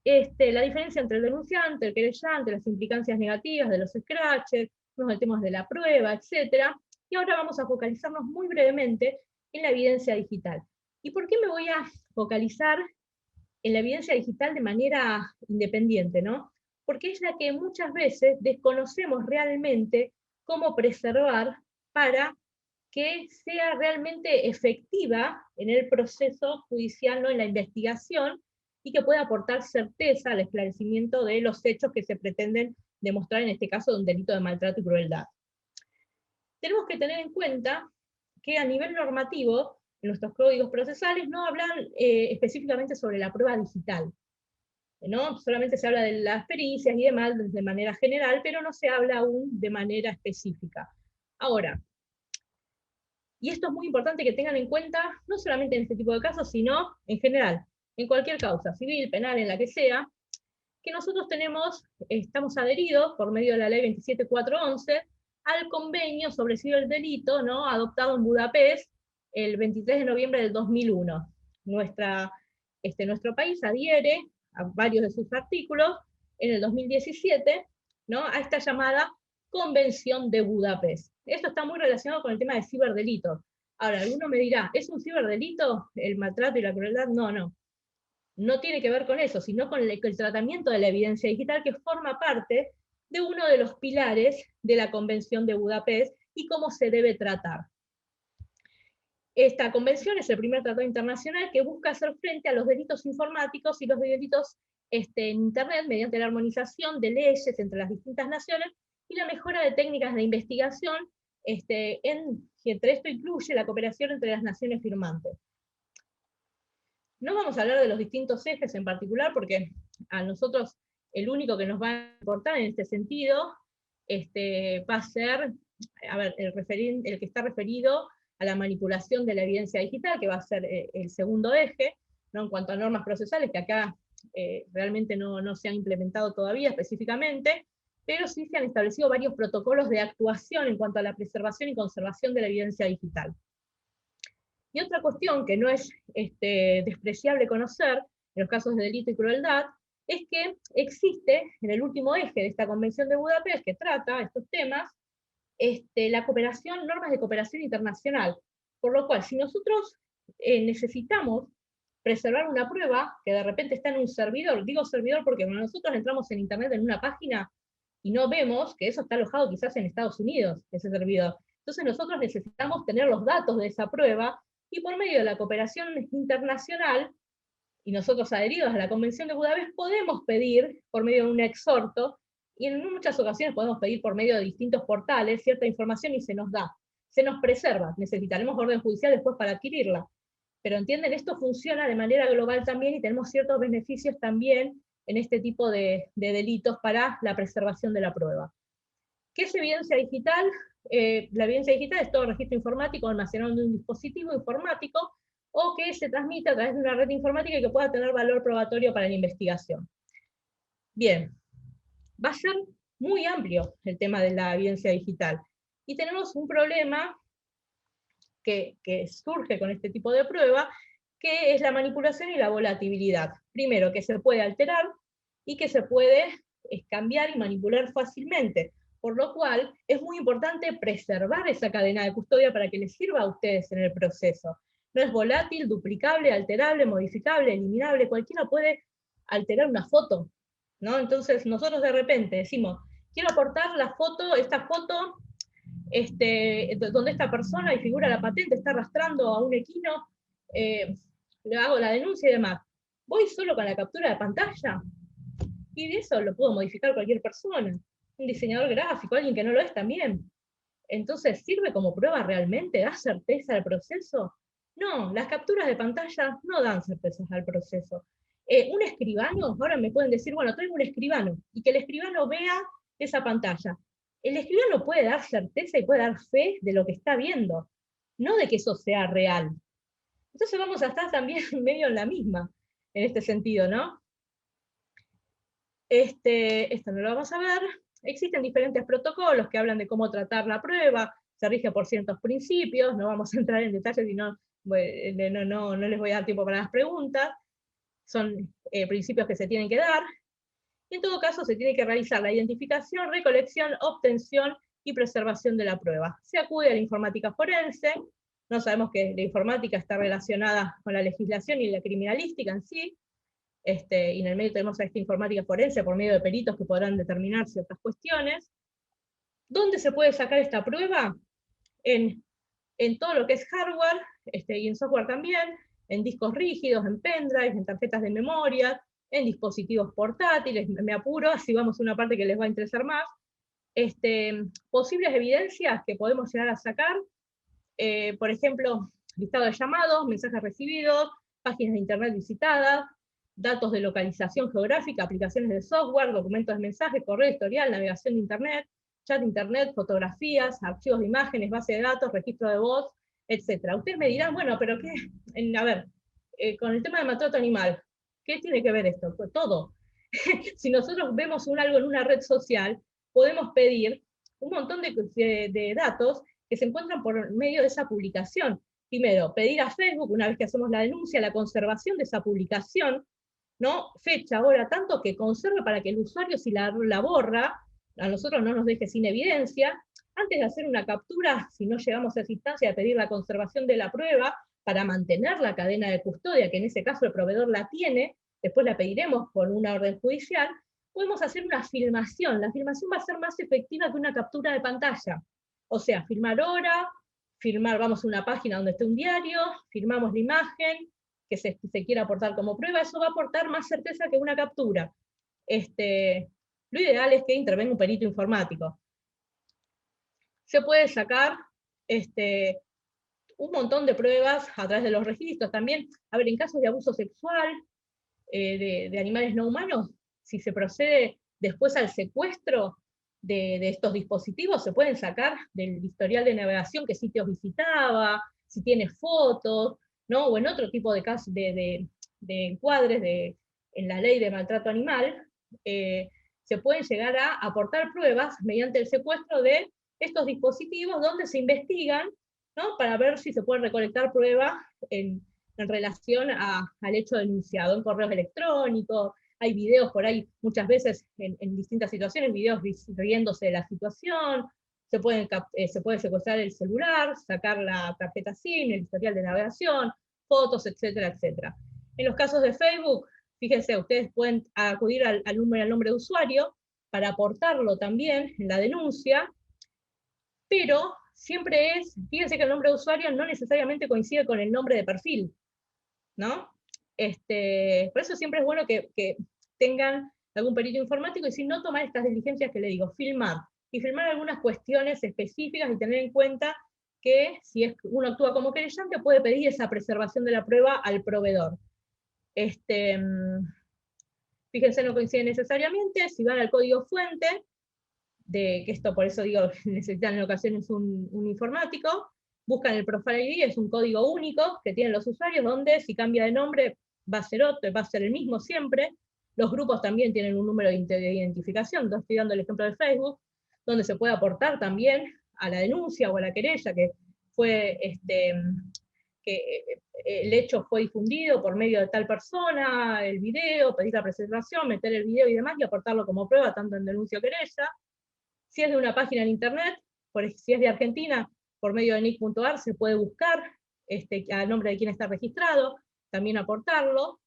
la diferencia entre el denunciante, el querellante, las implicancias negativas de los scratches, los temas de la prueba, etc. Y ahora vamos a focalizarnos muy brevemente en la evidencia digital. ¿Y por qué me voy a focalizar en la evidencia digital de manera independiente, ¿no? Porque es la que muchas veces desconocemos realmente cómo preservar para que sea realmente efectiva en el proceso judicial, ¿no? En la investigación, y que pueda aportar certeza al esclarecimiento de los hechos que se pretenden demostrar, en este caso, de un delito de maltrato y crueldad. Tenemos que tener en cuenta que a nivel normativo, nuestros códigos procesales no hablan específicamente sobre la prueba digital, ¿no? Solamente se habla de las pericias y demás de manera general, pero no se habla aún de manera específica. Ahora, y esto es muy importante que tengan en cuenta, no solamente en este tipo de casos, sino en general, en cualquier causa, civil, penal, en la que sea, que nosotros estamos adheridos por medio de la ley 27411 al convenio sobre ciberdelito, ¿no? Adoptado en Budapest el 23 de noviembre del 2001. Nuestro país adhiere a varios de sus artículos en el 2017, ¿no? A esta llamada Convención de Budapest. Esto está muy relacionado con el tema de ciberdelitos. Ahora, alguno me dirá, ¿es un ciberdelito el maltrato y la crueldad? No. No tiene que ver con eso, sino con el tratamiento de la evidencia digital, que forma parte de uno de los pilares de la Convención de Budapest y cómo se debe tratar. Esta convención es el primer tratado internacional que busca hacer frente a los delitos informáticos y los delitos en Internet mediante la armonización de leyes entre las distintas naciones y la mejora de técnicas de investigación, y entre esto incluye la cooperación entre las naciones firmantes. No vamos a hablar de los distintos ejes en particular, porque a nosotros el único que nos va a importar en este sentido va a ser el que está referido a la manipulación de la evidencia digital, que va a ser el segundo eje, ¿no? En cuanto a normas procesales, que acá realmente no se han implementado todavía específicamente, pero sí se han establecido varios protocolos de actuación en cuanto a la preservación y conservación de la evidencia digital. Y otra cuestión que no es despreciable conocer en los casos de delito y crueldad, es que existe en el último eje de esta Convención de Budapest, que trata estos temas, normas de cooperación internacional. Por lo cual, si nosotros necesitamos preservar una prueba que de repente está en un servidor, digo servidor porque cuando nosotros entramos en Internet en una página y no vemos que eso está alojado quizás en Estados Unidos, ese servidor. Entonces nosotros necesitamos tener los datos de esa prueba, y por medio de la cooperación internacional, y nosotros adheridos a la Convención de Budapest, podemos pedir, por medio de un exhorto, y en muchas ocasiones podemos pedir por medio de distintos portales cierta información y se nos da, se nos preserva. Necesitaremos orden judicial después para adquirirla. Pero entienden, esto funciona de manera global también y tenemos ciertos beneficios también en este tipo de delitos para la preservación de la prueba. ¿Qué es evidencia digital? La evidencia digital es todo registro informático almacenado en un dispositivo informático o que se transmite a través de una red informática y que pueda tener valor probatorio para la investigación. Bien, va a ser muy amplio el tema de la evidencia digital. Y tenemos un problema que surge con este tipo de prueba, que es la manipulación y la volatilidad. Primero, que se puede alterar, y que se puede cambiar y manipular fácilmente. Por lo cual, es muy importante preservar esa cadena de custodia para que les sirva a ustedes en el proceso. No es volátil, duplicable, alterable, modificable, eliminable, cualquiera puede alterar una foto, ¿no? Entonces nosotros de repente decimos, quiero aportar la foto, esta foto, donde esta persona y figura la patente, está arrastrando a un equino, le hago la denuncia y demás. Voy solo con la captura de pantalla, y de eso lo puedo modificar cualquier persona, un diseñador gráfico, alguien que no lo es también. Entonces, ¿sirve como prueba realmente? ¿Da certeza al proceso? No, las capturas de pantalla no dan certezas al proceso. Un escribano, ahora me pueden decir, bueno, traigo un escribano, y que el escribano vea esa pantalla. El escribano puede dar certeza y puede dar fe de lo que está viendo, no de que eso sea real. Entonces vamos a estar también medio en la misma, en este sentido, ¿no? Esto no lo vamos a ver. Existen diferentes protocolos que hablan de cómo tratar la prueba, se rige por ciertos principios, no vamos a entrar en detalles, si no, no les voy a dar tiempo para las preguntas. Son principios que se tienen que dar. Y en todo caso se tiene que realizar la identificación, recolección, obtención y preservación de la prueba. Se acude a la informática forense, no sabemos que la informática está relacionada con la legislación y la criminalística en sí, y en el medio tenemos a esta informática forense por medio de peritos que podrán determinar ciertas cuestiones. ¿Dónde se puede sacar esta prueba? En todo lo que es hardware, y en software también, en discos rígidos, en pendrives, en tarjetas de memoria, en dispositivos portátiles, me apuro, así vamos a una parte que les va a interesar más. Posibles evidencias que podemos llegar a sacar, por ejemplo, listado de llamados, mensajes recibidos, páginas de internet visitadas, datos de localización geográfica, aplicaciones de software, documentos de mensaje, correo historial, navegación de internet, chat de internet, fotografías, archivos de imágenes, base de datos, registro de voz, etc. Ustedes me dirán, bueno, pero ¿qué? A ver, con el tema de maltrato animal, ¿qué tiene que ver esto? Pues todo. Si nosotros vemos algo en una red social, podemos pedir un montón de datos que se encuentran por medio de esa publicación. Primero, pedir a Facebook, una vez que hacemos la denuncia, la conservación de esa publicación, ¿no? Fecha, hora, tanto que conserve para que el usuario, si la borra, a nosotros no nos deje sin evidencia. Antes de hacer una captura, si no llegamos a esa instancia de pedir la conservación de la prueba, para mantener la cadena de custodia, que en ese caso el proveedor la tiene, después la pediremos por una orden judicial, podemos hacer una filmación. La filmación va a ser más efectiva que una captura de pantalla. O sea, filmar hora, vamos a una página donde esté un diario, firmamos la imagen que se quiera aportar como prueba, eso va a aportar más certeza que una captura. Lo ideal es que intervenga un perito informático. Se puede sacar un montón de pruebas a través de los registros también. A ver, en casos de abuso sexual de animales no humanos, si se procede después al secuestro de estos dispositivos, se pueden sacar del historial de navegación qué sitios visitaba, si tiene fotos, ¿no? O en otro tipo de casos de encuadres en la ley de maltrato animal, se pueden llegar a aportar pruebas mediante el secuestro de estos dispositivos donde se investigan, ¿no? Para ver si se puede recolectar pruebas en relación al hecho denunciado, en correos electrónicos. Hay videos por ahí, muchas veces en distintas situaciones, videos riéndose de la situación, se puede secuestrar el celular, sacar la tarjeta SIM, el historial de navegación, fotos, etcétera, etcétera. En los casos de Facebook, fíjense, ustedes pueden acudir al nombre de usuario para aportarlo también en la denuncia, pero siempre fíjense que el nombre de usuario no necesariamente coincide con el nombre de perfil, ¿no? Por eso siempre es bueno que tengan algún perito informático, y si no, tomar estas diligencias que le digo, filmar, y filmar algunas cuestiones específicas y tener en cuenta que si uno actúa como querellante puede pedir esa preservación de la prueba al proveedor. Fíjense, no coincide necesariamente, si van al código fuente, que esto por eso digo, necesitan en ocasiones un informático, buscan el Profile ID, es un código único que tienen los usuarios, donde si cambia de nombre va a ser otro, va a ser el mismo siempre. Los grupos también tienen un número de identificación, estoy dando el ejemplo de Facebook, donde se puede aportar también a la denuncia o a la querella que fue el hecho fue difundido por medio de tal persona, el video, pedir la preservación, meter el video y demás, y aportarlo como prueba, tanto en denuncia o querella. Si es de una página en internet, si es de Argentina, por medio de nic.ar se puede buscar al nombre de quien está registrado, también aportarlo.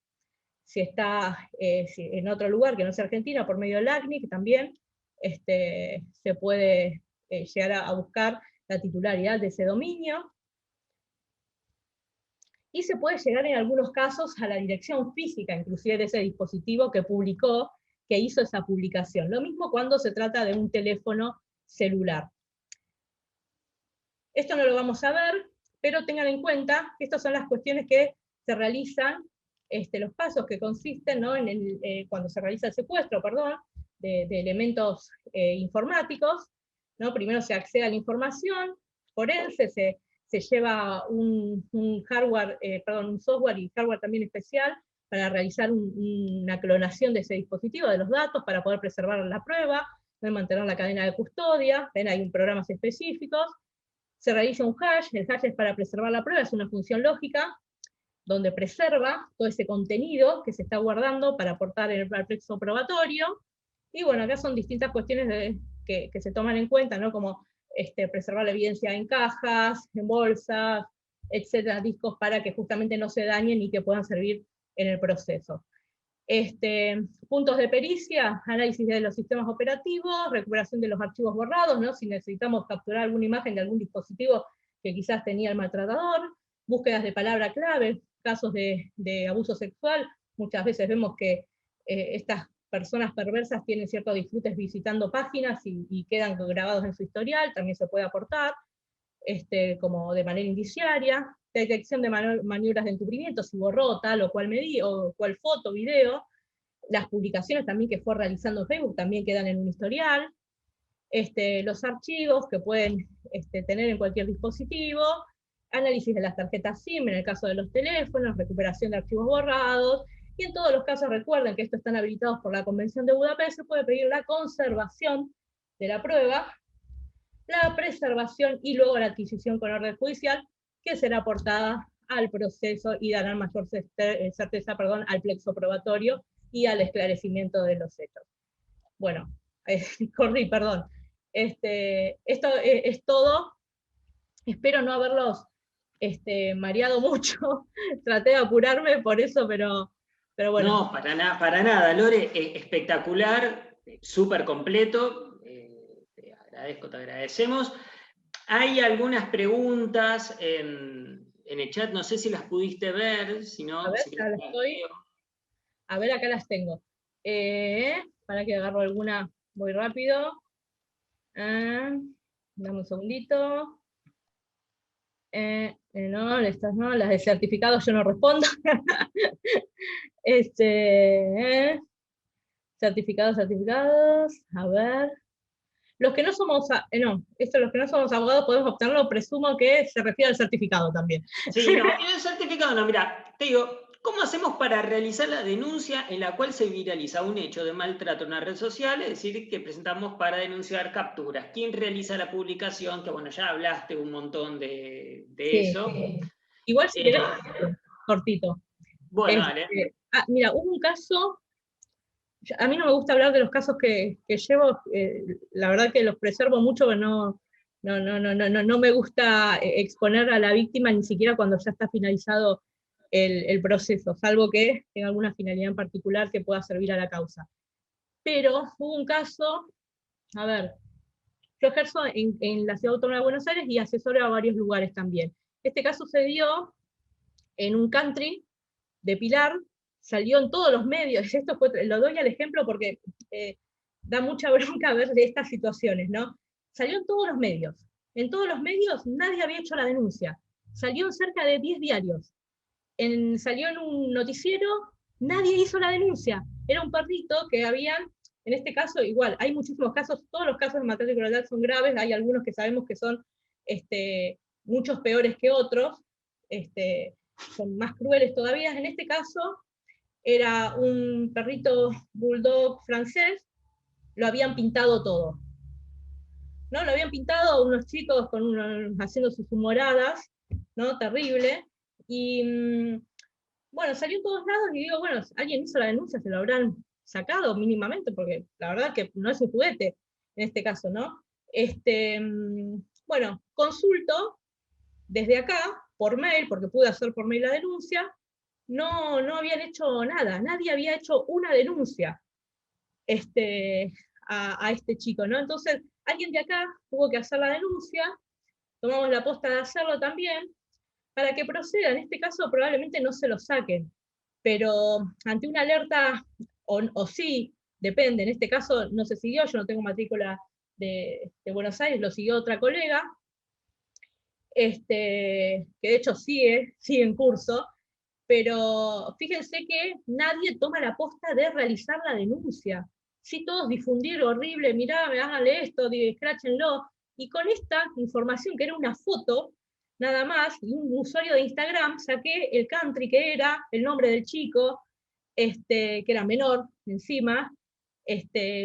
Si está en otro lugar que no sea Argentina, por medio del ACNIC también se puede llegar a buscar la titularidad de ese dominio. Y se puede llegar en algunos casos a la dirección física, inclusive de ese dispositivo que publicó, que hizo esa publicación. Lo mismo cuando se trata de un teléfono celular. Esto no lo vamos a ver, pero tengan en cuenta que estas son las cuestiones que se realizan, los pasos que consisten, ¿no? Cuando se realiza el secuestro, de elementos informáticos, ¿no? Primero se accede a la información forense, se lleva un hardware, un software y hardware también especial para realizar una clonación de ese dispositivo, de los datos, para poder preservar la prueba, ¿no? Mantener la cadena de custodia, ¿ven? Hay programas específicos. Se realiza un hash, el hash es para preservar la prueba, es una función lógica, donde preserva todo ese contenido que se está guardando para aportar al plexo probatorio. Y bueno, acá son distintas cuestiones que se toman en cuenta, ¿no? Como preservar la evidencia en cajas, en bolsas, etcétera, discos, para que justamente no se dañen y que puedan servir en el proceso. Puntos de pericia, análisis de los sistemas operativos, recuperación de los archivos borrados, ¿no? Si necesitamos capturar alguna imagen de algún dispositivo que quizás tenía el maltratador, búsquedas de palabra clave, casos de abuso sexual, muchas veces vemos que estas personas perversas tienen ciertos disfrutes visitando páginas y quedan grabados en su historial, también se puede aportar, como de manera indiciaria, detección de maniobras de encubrimiento, si borró tal o cual o cual foto, video, las publicaciones también que fue realizando en Facebook también quedan en un historial, los archivos que pueden tener en cualquier dispositivo, análisis de las tarjetas SIM en el caso de los teléfonos, recuperación de archivos borrados, y en todos los casos recuerden que estos están habilitados por la Convención de Budapest, se puede pedir la conservación de la prueba, la preservación y luego la adquisición con orden judicial, que será aportada al proceso y dará mayor certeza al plexo probatorio y al esclarecimiento de los hechos. Bueno, corrí, perdón. Esto es todo. Espero no haberlos mareado mucho. Traté de apurarme por eso, pero bueno. No, para nada, Lore, espectacular, súper completo. Te agradezco, te agradecemos. Hay algunas preguntas en el chat, no sé si las pudiste ver, si no... A ver, si ya las estoy. A ver, acá las tengo. Para que agarro alguna, voy rápido. Dame un segundito. No, estas no, las de certificados yo no respondo. Certificados, a ver. Los que no somos, los que no somos abogados podemos obtenerlo, presumo que se refiere al certificado también. Sí, no, el certificado no, mira, te digo, ¿cómo hacemos para realizar la denuncia en la cual se viraliza un hecho de maltrato en una red social? Es decir, que presentamos para denunciar capturas. ¿Quién realiza la publicación? Que bueno, ya hablaste un montón de eso. Sí. Igual si querés, cortito. Bueno, dale. Mira, hubo un caso, a mí no me gusta hablar de los casos que llevo, la verdad que los preservo mucho, pero no me gusta exponer a la víctima ni siquiera cuando ya está finalizado el proceso, salvo que tenga alguna finalidad en particular que pueda servir a la causa. Pero hubo un caso, a ver, yo ejerzo en la Ciudad Autónoma de Buenos Aires y asesoro a varios lugares también. Este caso se dio en un country de Pilar, salió en todos los medios, esto lo doy al ejemplo porque da mucha bronca ver de estas situaciones, ¿no? Salió en todos los medios nadie había hecho la denuncia, salió en cerca de 10 diarios, salió en un noticiero, nadie hizo la denuncia, era un perrito que habían, en este caso igual, hay muchísimos casos, todos los casos de maltrato y crueldad son graves, hay algunos que sabemos que son muchos peores que otros, son más crueles todavía. En este caso era un perrito bulldog francés, lo habían pintado todo, ¿no? Lo habían pintado unos chicos haciendo sus humoradas, ¿no? Terrible, Y bueno, salió en todos lados y digo, bueno, alguien hizo la denuncia, se lo habrán sacado mínimamente, porque la verdad que no es un juguete en este caso, ¿no? Bueno, consulto desde acá, por mail, porque pude hacer por mail la denuncia, no habían hecho nada, nadie había hecho una denuncia a este chico, ¿no? Entonces, alguien de acá tuvo que hacer la denuncia, tomamos la posta de hacerlo también, para que proceda. En este caso probablemente no se lo saquen, pero ante una alerta, o sí, depende, en este caso no se siguió, yo no tengo matrícula de Buenos Aires, lo siguió otra colega, que de hecho sigue en curso, pero fíjense que nadie toma la posta de realizar la denuncia. Sí, todos difundir horrible, mirá, háganle esto, escráchenlo, y con esta información, que era una foto, nada más, y un usuario de Instagram, saqué el country que era, el nombre del chico, que era menor encima,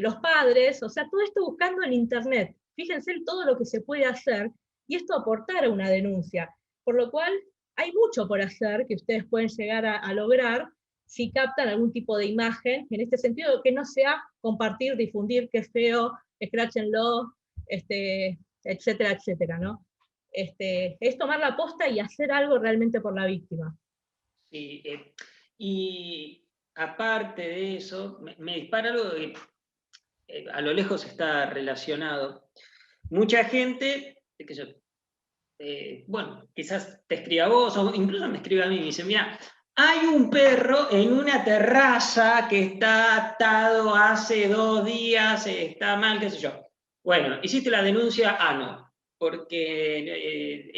los padres, o sea, todo esto buscando en internet. Fíjense todo lo que se puede hacer, y esto aportar a una denuncia. Por lo cual, hay mucho por hacer que ustedes pueden llegar a lograr si captan algún tipo de imagen, en este sentido, que no sea compartir, difundir, qué feo, escráchenlo, etcétera, etcétera, ¿no? Es tomar la posta y hacer algo realmente por la víctima. Sí, y aparte de eso, me dispara algo que a lo lejos está relacionado. Mucha gente, que yo, bueno, quizás te escriba a vos, o incluso me escribe a mí y me dice, mira, hay un perro en una terraza que está atado hace 2 días, está mal, qué sé yo. Bueno, hiciste la denuncia, no, porque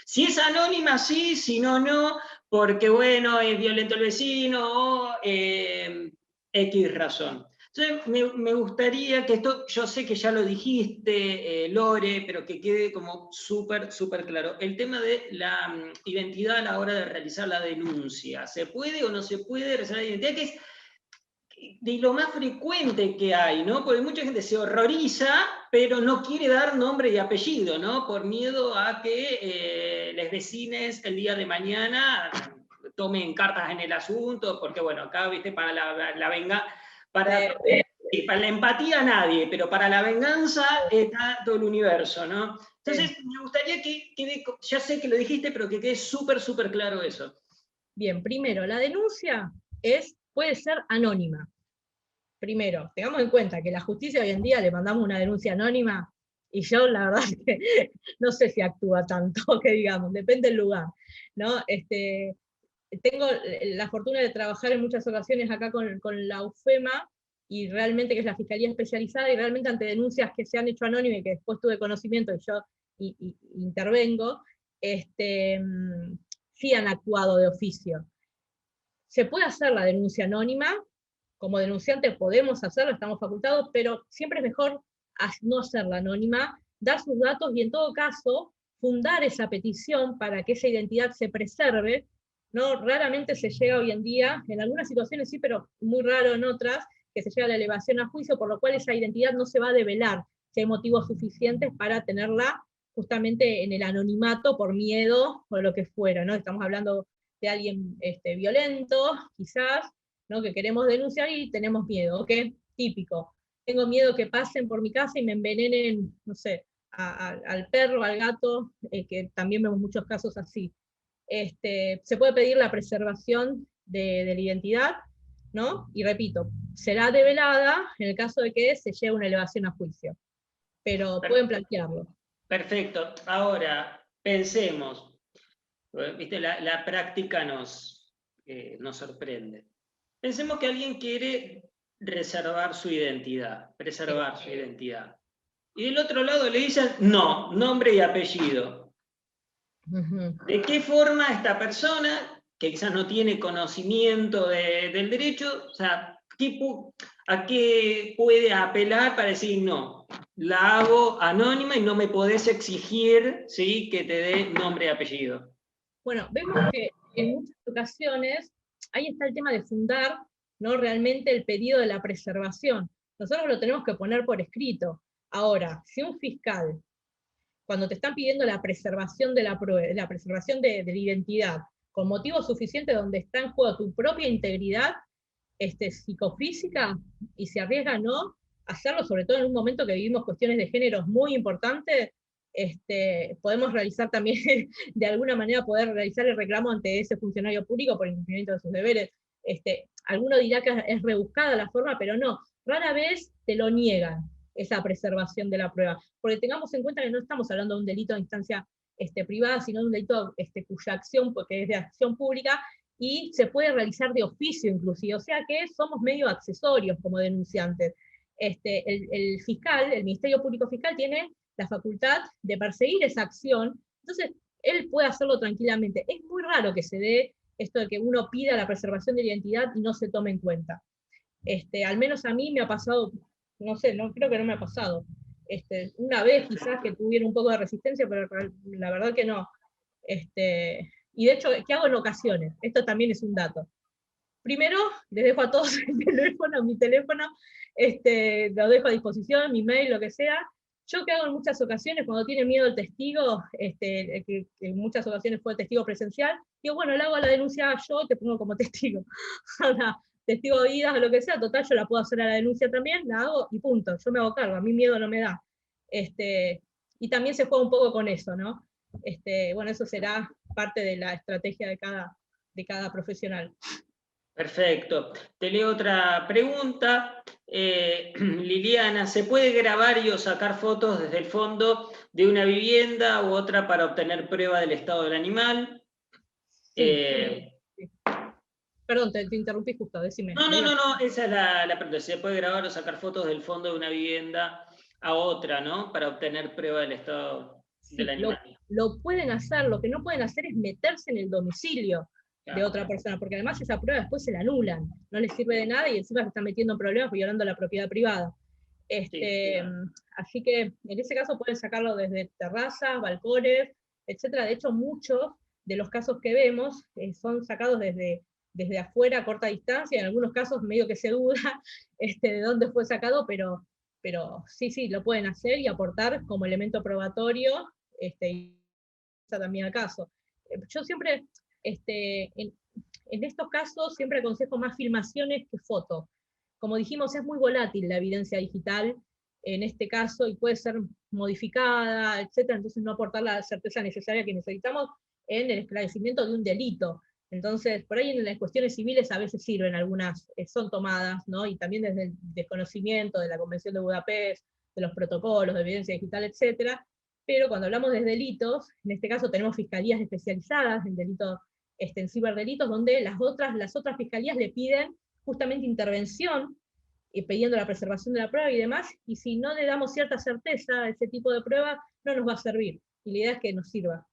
si es anónima, sí, si no, no, porque bueno, es violento el vecino, o X razón. Entonces, me gustaría que esto, yo sé que ya lo dijiste, Lore, pero que quede como súper, súper claro. El tema de la identidad a la hora de realizar la denuncia. ¿Se puede o no se puede realizar la identidad? Que es de lo más frecuente que hay, ¿no? Porque mucha gente se horroriza, pero no quiere dar nombre y apellido, ¿no? Por miedo a que los vecines el día de mañana tomen cartas en el asunto, porque bueno, acá, viste, para la venganza, para la empatía nadie, pero para la venganza está todo el universo, ¿no? Entonces, me gustaría que quede, ya sé que lo dijiste, pero que quede súper, súper claro eso. Bien, primero, la denuncia puede ser anónima. Primero, tengamos en cuenta que la justicia hoy en día le mandamos una denuncia anónima, y yo la verdad es que no sé si actúa tanto, que digamos, depende del lugar, ¿no? Tengo la fortuna de trabajar en muchas ocasiones acá con la UFEMA, y realmente que es la Fiscalía Especializada, y realmente ante denuncias que se han hecho anónimas y que después tuve conocimiento y yo intervengo, sí han actuado de oficio. Se puede hacer la denuncia anónima, como denunciante podemos hacerlo, estamos facultados, pero siempre es mejor no hacerla anónima, dar sus datos y en todo caso fundar esa petición para que esa identidad se preserve, ¿no? Raramente se llega hoy en día, en algunas situaciones sí, pero muy raro en otras, que se llega a la elevación a juicio, por lo cual esa identidad no se va a develar, si hay motivos suficientes para tenerla justamente en el anonimato por miedo o lo que fuera, ¿no? Estamos hablando de alguien violento, quizás, ¿no? Que queremos denunciar y tenemos miedo, ¿ok? Típico. Tengo miedo que pasen por mi casa y me envenenen, no sé, al perro, al gato, que también vemos muchos casos así. Se puede pedir la preservación de la identidad, ¿no? Y repito, será develada en el caso de que se lleve una elevación a juicio, pero pueden plantearlo. Perfecto. Ahora, pensemos, ¿viste? La práctica nos sorprende. Pensemos que alguien quiere reservar su identidad, preservar su identidad. Y del otro lado le dicen, no, nombre y apellido. ¿De qué forma esta persona, que quizás no tiene conocimiento del derecho, o sea, a qué puede apelar para decir no? La hago anónima y no me podés exigir, ¿sí?, que te dé nombre y apellido. Bueno, vemos que en muchas ocasiones ahí está el tema de fundar, ¿no?, realmente el pedido de la preservación. Nosotros lo tenemos que poner por escrito. Ahora, si un fiscal, cuando te están pidiendo la preservación de la preservación de la identidad, con motivos suficientes donde está en juego tu propia integridad psicofísica, y se arriesga a no hacerlo, sobre todo en un momento que vivimos cuestiones de géneros muy importantes, podemos realizar también, de alguna manera, poder realizar el reclamo ante ese funcionario público por incumplimiento de sus deberes. Alguno dirá que es rebuscada la forma, pero no, rara vez te lo niegan, esa preservación de la prueba, porque tengamos en cuenta que no estamos hablando de un delito de instancia privada, sino de un delito cuya acción, porque es de acción pública, y se puede realizar de oficio inclusive, o sea que somos medio accesorios como denunciantes. El fiscal, el Ministerio Público Fiscal, tiene la facultad de perseguir esa acción, entonces él puede hacerlo tranquilamente. Es muy raro que se dé esto de que uno pida la preservación de la identidad y no se tome en cuenta. Al menos a mí me ha pasado, no sé, no, creo que no me ha pasado. Una vez quizás que tuviera un poco de resistencia, pero la verdad que no. Y de hecho, ¿qué hago en ocasiones? Esto también es un dato. Primero, les dejo a todos mi teléfono, lo dejo a disposición, mi mail, lo que sea. Yo que hago en muchas ocasiones, cuando tiene miedo el testigo, que en muchas ocasiones fue testigo presencial, digo, bueno, le hago la denuncia yo y te pongo como testigo. Ahora, testigo de oídas o lo que sea, total, yo la puedo hacer a la denuncia también, la hago y punto, yo me hago cargo, a mí miedo no me da. Y también se juega un poco con eso, ¿no? Bueno, eso será parte de la estrategia de cada profesional. Perfecto. Te leo otra pregunta. Liliana, ¿se puede grabar y o sacar fotos desde el fondo de una vivienda u otra para obtener prueba del estado del animal? Sí. Perdón, te interrumpí justo, decime. No, esa es la pregunta. ¿Se puede grabar o sacar fotos del fondo de una vivienda a otra, ¿no? Para obtener prueba del estado del animal. Lo pueden hacer, lo que no pueden hacer es meterse en el domicilio de otra persona, porque además esa prueba después se la anulan, no les sirve de nada y encima se están metiendo en problemas violando la propiedad privada. Así que en ese caso pueden sacarlo desde terrazas, balcones, etcétera. De hecho, muchos de los casos que vemos son sacados desde afuera a corta distancia, en algunos casos medio que se duda de dónde fue sacado, pero sí, lo pueden hacer y aportar como elemento probatorio, y también al caso. Yo siempre, en estos casos, siempre aconsejo más filmaciones que fotos. Como dijimos, es muy volátil la evidencia digital en este caso, y puede ser modificada, etcétera, entonces no aportar la certeza necesaria que necesitamos en el esclarecimiento de un delito. Entonces, por ahí en las cuestiones civiles a veces sirven algunas, son tomadas, ¿no? Y también desde el desconocimiento de la Convención de Budapest, de los protocolos de evidencia digital, etcétera. Pero cuando hablamos de delitos, en este caso tenemos fiscalías especializadas en delitos, en ciberdelitos, donde las otras fiscalías le piden justamente intervención, pidiendo la preservación de la prueba y demás, y si no le damos cierta certeza a ese tipo de pruebas, no nos va a servir. Y la idea es que nos sirva.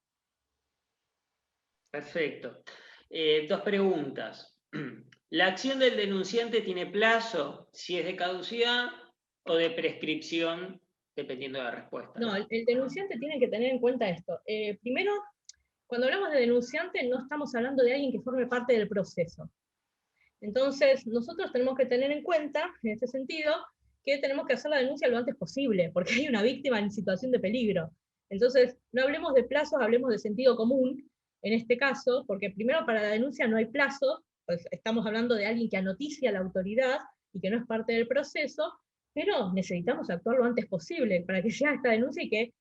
Perfecto. Dos preguntas. ¿La acción del denunciante tiene plazo si es de caducidad o de prescripción, dependiendo de la respuesta? No, el denunciante tiene que tener en cuenta esto. Primero, cuando hablamos de denunciante, no estamos hablando de alguien que forme parte del proceso. Entonces, nosotros tenemos que tener en cuenta, en ese sentido, que tenemos que hacer la denuncia lo antes posible, porque hay una víctima en situación de peligro. Entonces, no hablemos de plazos, hablemos de sentido común, en este caso, porque primero para la denuncia no hay plazo, pues estamos hablando de alguien que anoticia a la autoridad y que no es parte del proceso, pero necesitamos actuar lo antes posible para que llegue esta denuncia y que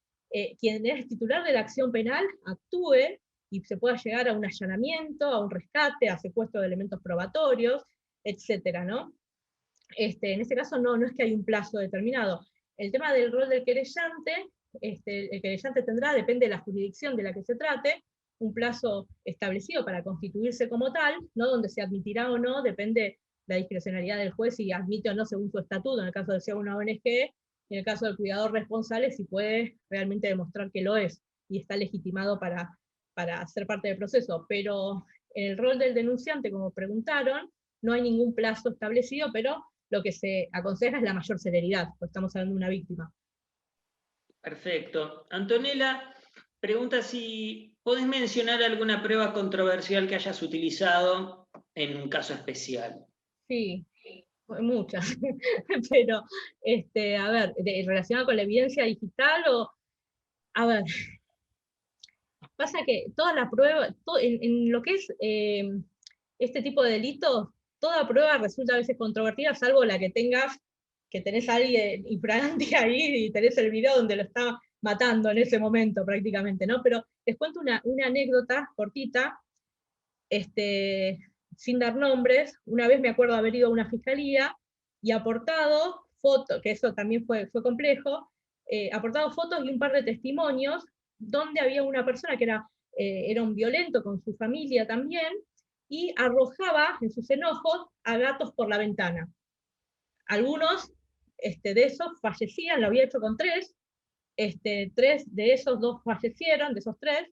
quien es titular de la acción penal actúe y se pueda llegar a un allanamiento, a un rescate, a secuestro de elementos probatorios, etcétera, ¿no? En este caso no es que hay un plazo determinado. El tema del rol del querellante, el querellante tendrá, depende de la jurisdicción de la que se trate, un plazo establecido para constituirse como tal, ¿no? Donde se admitirá o no, depende la discrecionalidad del juez si admite o no según su estatuto, en el caso de ser una ONG, en el caso del cuidador responsable, si puede realmente demostrar que lo es, y está legitimado para ser parte del proceso. Pero en el rol del denunciante, como preguntaron, no hay ningún plazo establecido, pero lo que se aconseja es la mayor celeridad, porque estamos hablando de una víctima. Perfecto. Antonella pregunta si podés mencionar alguna prueba controversial que hayas utilizado en un caso especial. Sí, muchas, pero, a ver, relacionado con la evidencia digital a ver, Pasa que toda la prueba, en lo que es este tipo de delitos, toda prueba resulta a veces controvertida, salvo la que tenés a alguien infragante ahí y tenés el video donde lo está matando en ese momento prácticamente, ¿no? Pero les cuento una anécdota cortita, sin dar nombres. Una vez me acuerdo haber ido a una fiscalía y aportado fotos, que eso también fue complejo, aportado fotos y un par de testimonios donde había una persona que era un violento con su familia también, y arrojaba en sus enojos a gatos por la ventana. Algunos de esos fallecían, lo había hecho con 3, 3 de esos, 2 fallecieron, de esos 3,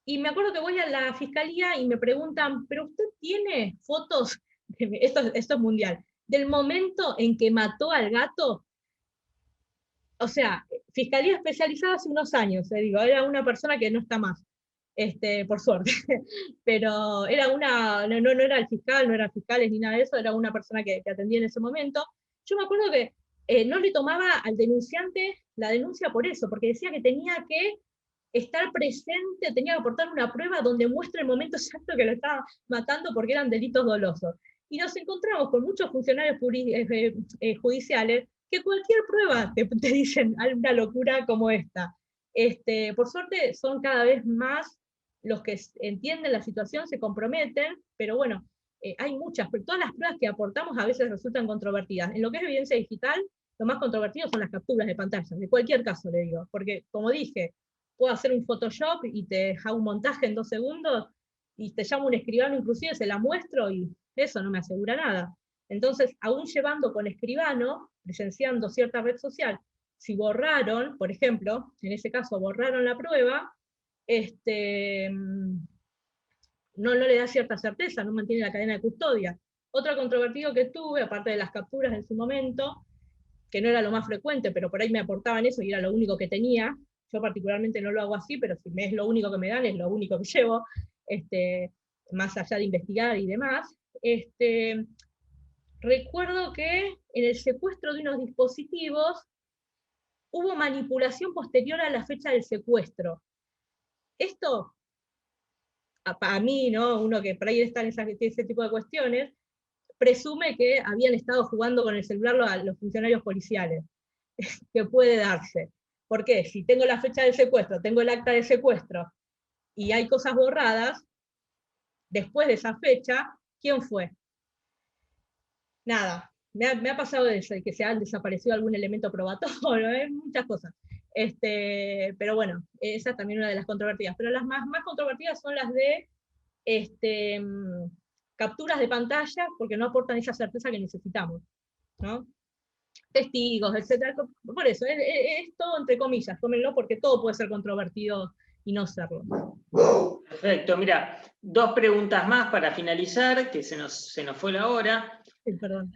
y me acuerdo que voy a la fiscalía y me preguntan, ¿pero usted tiene fotos, esto es mundial, del momento en que mató al gato? O sea, fiscalía especializada hace unos años, digo, era una persona que no está más, por suerte, pero era no era el fiscal, no eran fiscales ni nada de eso, era una persona que atendía en ese momento. Yo me acuerdo que no le tomaba al denunciante la denuncia por eso, porque decía que tenía que estar presente, tenía que aportar una prueba donde muestre el momento exacto que lo estaba matando porque eran delitos dolosos. Y nos encontramos con muchos funcionarios judiciales que cualquier prueba te dicen una locura como esta. Por suerte son cada vez más los que entienden la situación, se comprometen, pero bueno, hay muchas, pero todas las pruebas que aportamos a veces resultan controvertidas. En lo que es evidencia digital, lo más controvertido son las capturas de pantalla, de cualquier caso le digo, porque como dije, puedo hacer un Photoshop y te hago un montaje en 2 segundos, y te llamo un escribano inclusive, se la muestro, y eso no me asegura nada. Entonces, aún llevando con escribano, presenciando cierta red social, si borraron, por ejemplo, en ese caso borraron la prueba, no le da cierta certeza, no mantiene la cadena de custodia. Otro controvertido que tuve, aparte de las capturas en su momento, que no era lo más frecuente, pero por ahí me aportaban eso y era lo único que tenía. Yo particularmente no lo hago así, pero si es lo único que me dan, es lo único que llevo, más allá de investigar y demás. Recuerdo que en el secuestro de unos dispositivos hubo manipulación posterior a la fecha del secuestro. Esto, a mí, ¿no? Uno que por ahí está en ese tipo de cuestiones, presume que habían estado jugando con el celular los funcionarios policiales, que puede darse. ¿Por qué? Si tengo la fecha del secuestro, tengo el acta de secuestro, y hay cosas borradas, después de esa fecha, ¿quién fue? Nada. Me ha pasado de que se han desaparecido algún elemento probatorio, muchas cosas. Pero bueno, esa es también una de las controvertidas. Pero las más controvertidas son las de capturas de pantalla, porque no aportan esa certeza que necesitamos, ¿no? Testigos, etcétera. Por eso, es todo entre comillas, tómenlo, porque todo puede ser controvertido y no serlo. Perfecto, mira, 2 preguntas más para finalizar, que se nos fue la hora. Sí, perdón.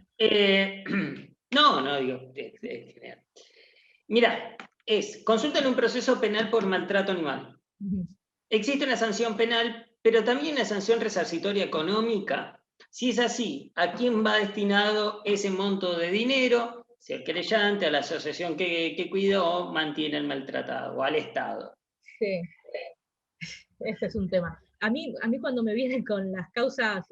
No, digo, mira, consulta en un proceso penal por maltrato animal. Existe una sanción penal, pero también una sanción resarcitoria económica. Si es así, ¿a quién va destinado ese monto de dinero? Si al querellante, a la asociación que cuidó, mantiene el maltratado, o al Estado. Sí, ese es un tema. A mí cuando me vienen con las causas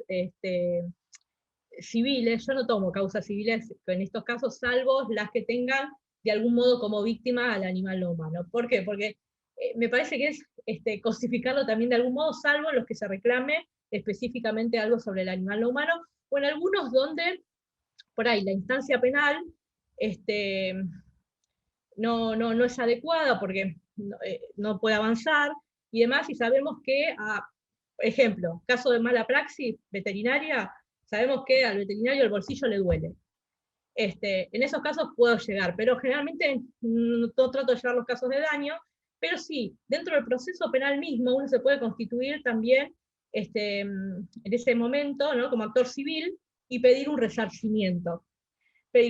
civiles, yo no tomo causas civiles en estos casos, salvo las que tengan de algún modo como víctima al animal no humano. ¿Por qué? Porque me parece que es cosificarlo también de algún modo, salvo en los que se reclame específicamente algo sobre el animal no humano, o en algunos donde, por ahí, la instancia penal no es adecuada porque no puede avanzar y demás, y sabemos que, por ejemplo, caso de mala praxis veterinaria, sabemos que al veterinario el bolsillo le duele. En esos casos puedo llegar, pero generalmente no trato de llevar los casos de daño, pero sí, dentro del proceso penal mismo uno se puede constituir también en ese momento, ¿no?, como actor civil y pedir un resarcimiento. Yo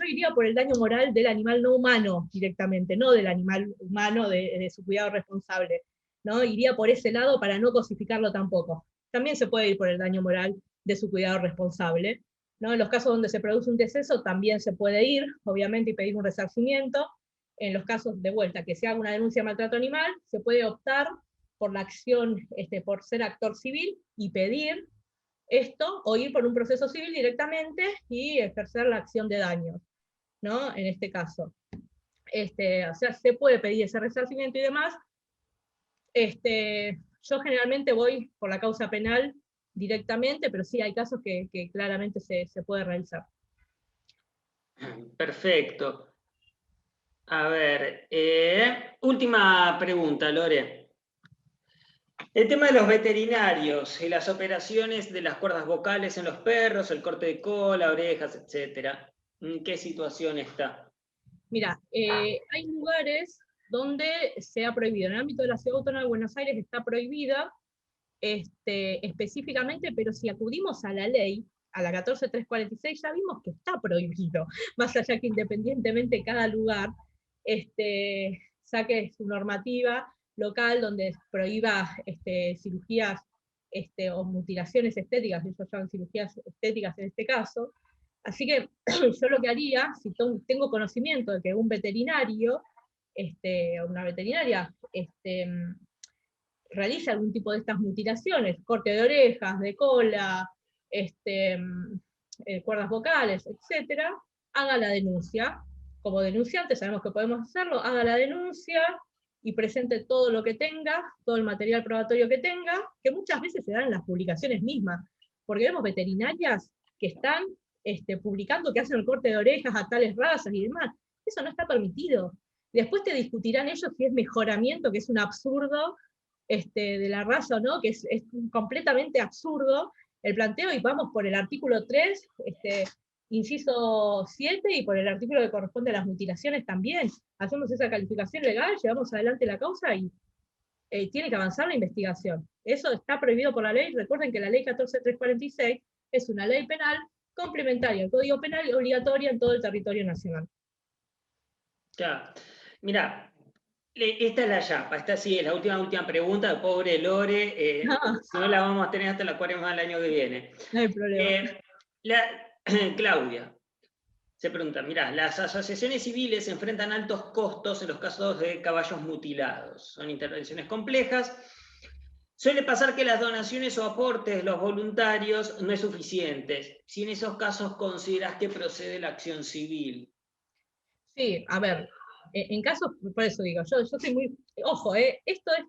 iría por el daño moral del animal no humano directamente, no del animal humano de su cuidado responsable, ¿no? Iría por ese lado para no cosificarlo tampoco. También se puede ir por el daño moral de su cuidado responsable, ¿no? En los casos donde se produce un deceso también se puede ir, obviamente, y pedir un resarcimiento. En los casos de vuelta que se haga una denuncia de maltrato animal, se puede optar por la acción, por ser actor civil y pedir esto, o ir por un proceso civil directamente y ejercer la acción de daños, ¿no? En este caso. O sea, se puede pedir ese resarcimiento y demás. Yo generalmente voy por la causa penal directamente, pero sí hay casos que claramente se puede realizar. Perfecto. A ver, última pregunta, Lore. El tema de los veterinarios y las operaciones de las cuerdas vocales en los perros, el corte de cola, orejas, etc. ¿En qué situación está? Mira, hay lugares donde se ha prohibido. En el ámbito de la Ciudad Autónoma de Buenos Aires está prohibida específicamente, pero si acudimos a la ley, a la 14346, ya vimos que está prohibido, más allá que independientemente cada lugar saque su normativa local donde prohíba cirugías o mutilaciones estéticas, ellos llaman cirugías estéticas en este caso. Así que yo lo que haría, si tengo conocimiento de que un veterinario o una veterinaria realiza algún tipo de estas mutilaciones, corte de orejas, de cola, cuerdas vocales, etc., haga la denuncia. Como denunciante sabemos que podemos hacerlo, haga la denuncia y presente todo lo que tenga, todo el material probatorio que tenga, que muchas veces se dan en las publicaciones mismas, porque vemos veterinarias que están publicando que hacen el corte de orejas a tales razas y demás. Eso no está permitido. Después te discutirán ellos si es mejoramiento, que es un absurdo, de la raza o no, que es completamente absurdo el planteo, y vamos por el artículo 3, inciso 7, y por el artículo que corresponde a las mutilaciones también. Hacemos esa calificación legal, llevamos adelante la causa y tiene que avanzar la investigación. Eso está prohibido por la ley. Recuerden que la ley 14346 es una ley penal complementaria al Código Penal y obligatoria en todo el territorio nacional. Ya, mira, esta es la yapa, esta sí es la última pregunta, pobre Lore, si no la vamos a tener hasta la cuaresma del año que viene. No hay problema. Claudia se pregunta, mirá, las asociaciones civiles enfrentan altos costos en los casos de caballos mutilados. Son intervenciones complejas. Suele pasar que las donaciones o aportes de los voluntarios no es suficientes. Si en esos casos considerás que procede la acción civil. Sí, a ver, en casos, por eso digo, yo soy muy, ojo, esto es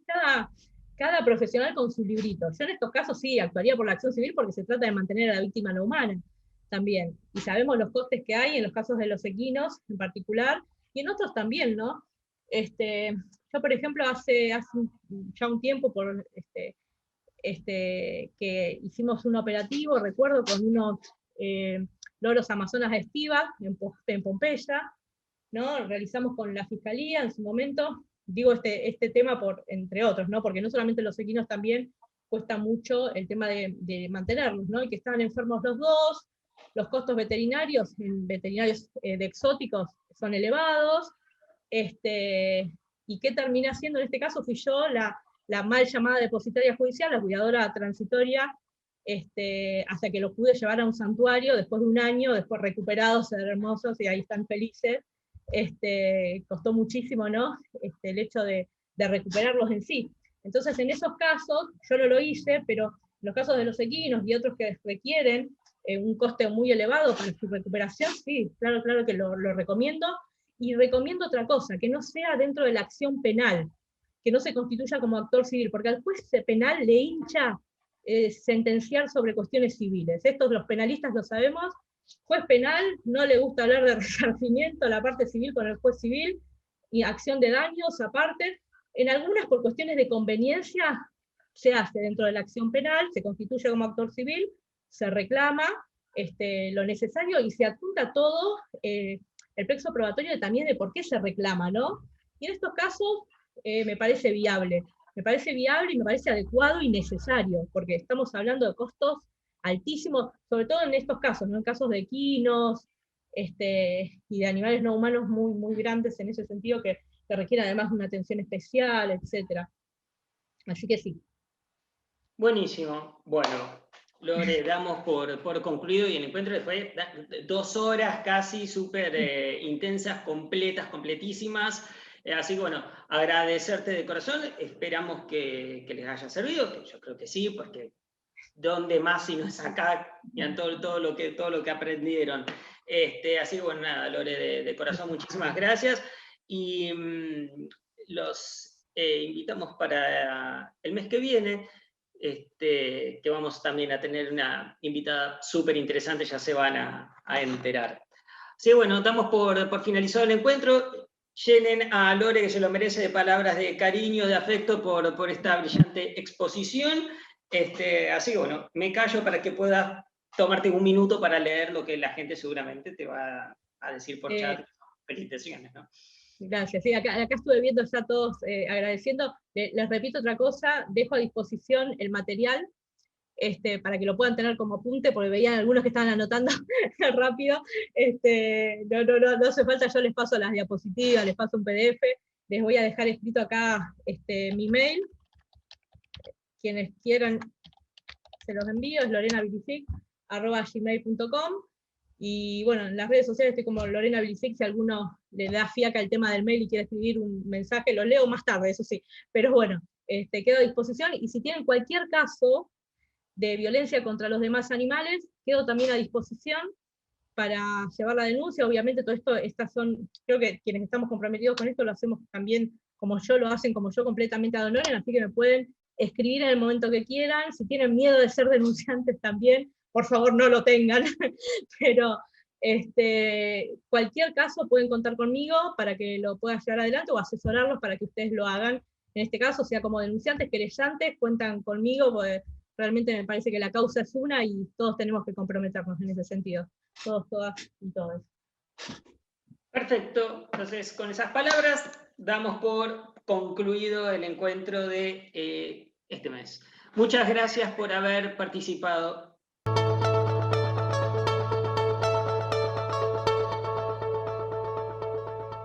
cada profesional con su librito. Yo en estos casos sí actuaría por la acción civil porque se trata de mantener a la víctima no humana también. Y sabemos los costes que hay en los casos de los equinos en particular, y en otros también, ¿no? Yo, por ejemplo, hace ya un tiempo que hicimos un operativo, recuerdo, con unos loros amazonas estivas en Pompeya, ¿no? Realizamos con la Fiscalía en su momento, digo este tema entre otros, ¿no? Porque no solamente los equinos, también cuesta mucho el tema de mantenerlos, ¿no? Y que estaban enfermos los dos, los costos veterinarios en veterinarios de exóticos son elevados, y qué terminé haciendo en este caso fui yo, la mal llamada depositaria judicial, la cuidadora transitoria, hasta que los pude llevar a un santuario después de un año, después recuperados, hermosos, y ahí están felices. Costó muchísimo, ¿no? El hecho de recuperarlos en sí. Entonces, en esos casos, yo no lo hice, pero en los casos de los equinos y otros que requieren un coste muy elevado para su recuperación, sí, claro que lo recomiendo. Y recomiendo otra cosa, que no sea dentro de la acción penal, que no se constituya como actor civil, porque al juez penal le hincha sentenciar sobre cuestiones civiles. Esto los penalistas lo sabemos. Juez penal no le gusta hablar de resarcimiento, la parte civil con el juez civil, y acción de daños aparte. En algunas, por cuestiones de conveniencia, se hace dentro de la acción penal, se constituye como actor civil, se reclama lo necesario y se adjunta todo el plexo probatorio también de por qué se reclama, ¿no? Y en estos casos me parece viable. Me parece viable y me parece adecuado y necesario, porque estamos hablando de costos altísimos, sobre todo en estos casos, ¿no? En casos de equinos y de animales no humanos muy, muy grandes en ese sentido, que requieren además una atención especial, etc. Así que sí. Buenísimo. Bueno, Lore, damos por concluido, y el encuentro fue 2 horas casi súper intensas, completas, completísimas. Así que bueno, agradecerte de corazón, esperamos que les haya servido, que yo creo que sí, porque ¿dónde más si no es acá? Y todo lo que aprendieron. Así que bueno, nada, Lore, de corazón, muchísimas gracias. Y los invitamos para el mes que viene, que vamos también a tener una invitada súper interesante, ya se van a enterar. Así que bueno, damos por finalizado el encuentro. Llenen a Lore, que se lo merece, de palabras de cariño, de afecto por esta brillante exposición. Así que bueno, me callo para que puedas tomarte un minuto para leer lo que la gente seguramente te va a decir por chat. Felicitaciones, ¿no? Gracias, sí, acá estuve viendo ya todos agradeciendo. Les repito otra cosa, dejo a disposición el material para que lo puedan tener como apunte, porque veían algunos que estaban anotando rápido. No hace falta, yo les paso las diapositivas, les paso un PDF, les voy a dejar escrito acá mi mail. Quienes quieran, se los envío, es lorenabilisic@gmail.com. Y bueno, en las redes sociales estoy como Lorena Bilicic, si alguno le da fiaca el tema del mail y quiere escribir un mensaje, lo leo más tarde, eso sí. Pero bueno, quedo a disposición, y si tienen cualquier caso de violencia contra los demás animales, quedo también a disposición para llevar la denuncia. Obviamente todo esto, creo que quienes estamos comprometidos con esto lo hacemos también como yo, lo hacen como yo, completamente ad honorem, así que me pueden escribir en el momento que quieran. Si tienen miedo de ser denunciantes también, por favor no lo tengan, pero cualquier caso pueden contar conmigo para que lo pueda llevar adelante, o asesorarlos para que ustedes lo hagan. En este caso, sea como denunciantes, querellantes, cuentan conmigo, porque realmente me parece que la causa es una y todos tenemos que comprometernos en ese sentido. Todos, todas y todos. Perfecto, entonces con esas palabras damos por concluido el encuentro de este mes. Muchas gracias por haber participado.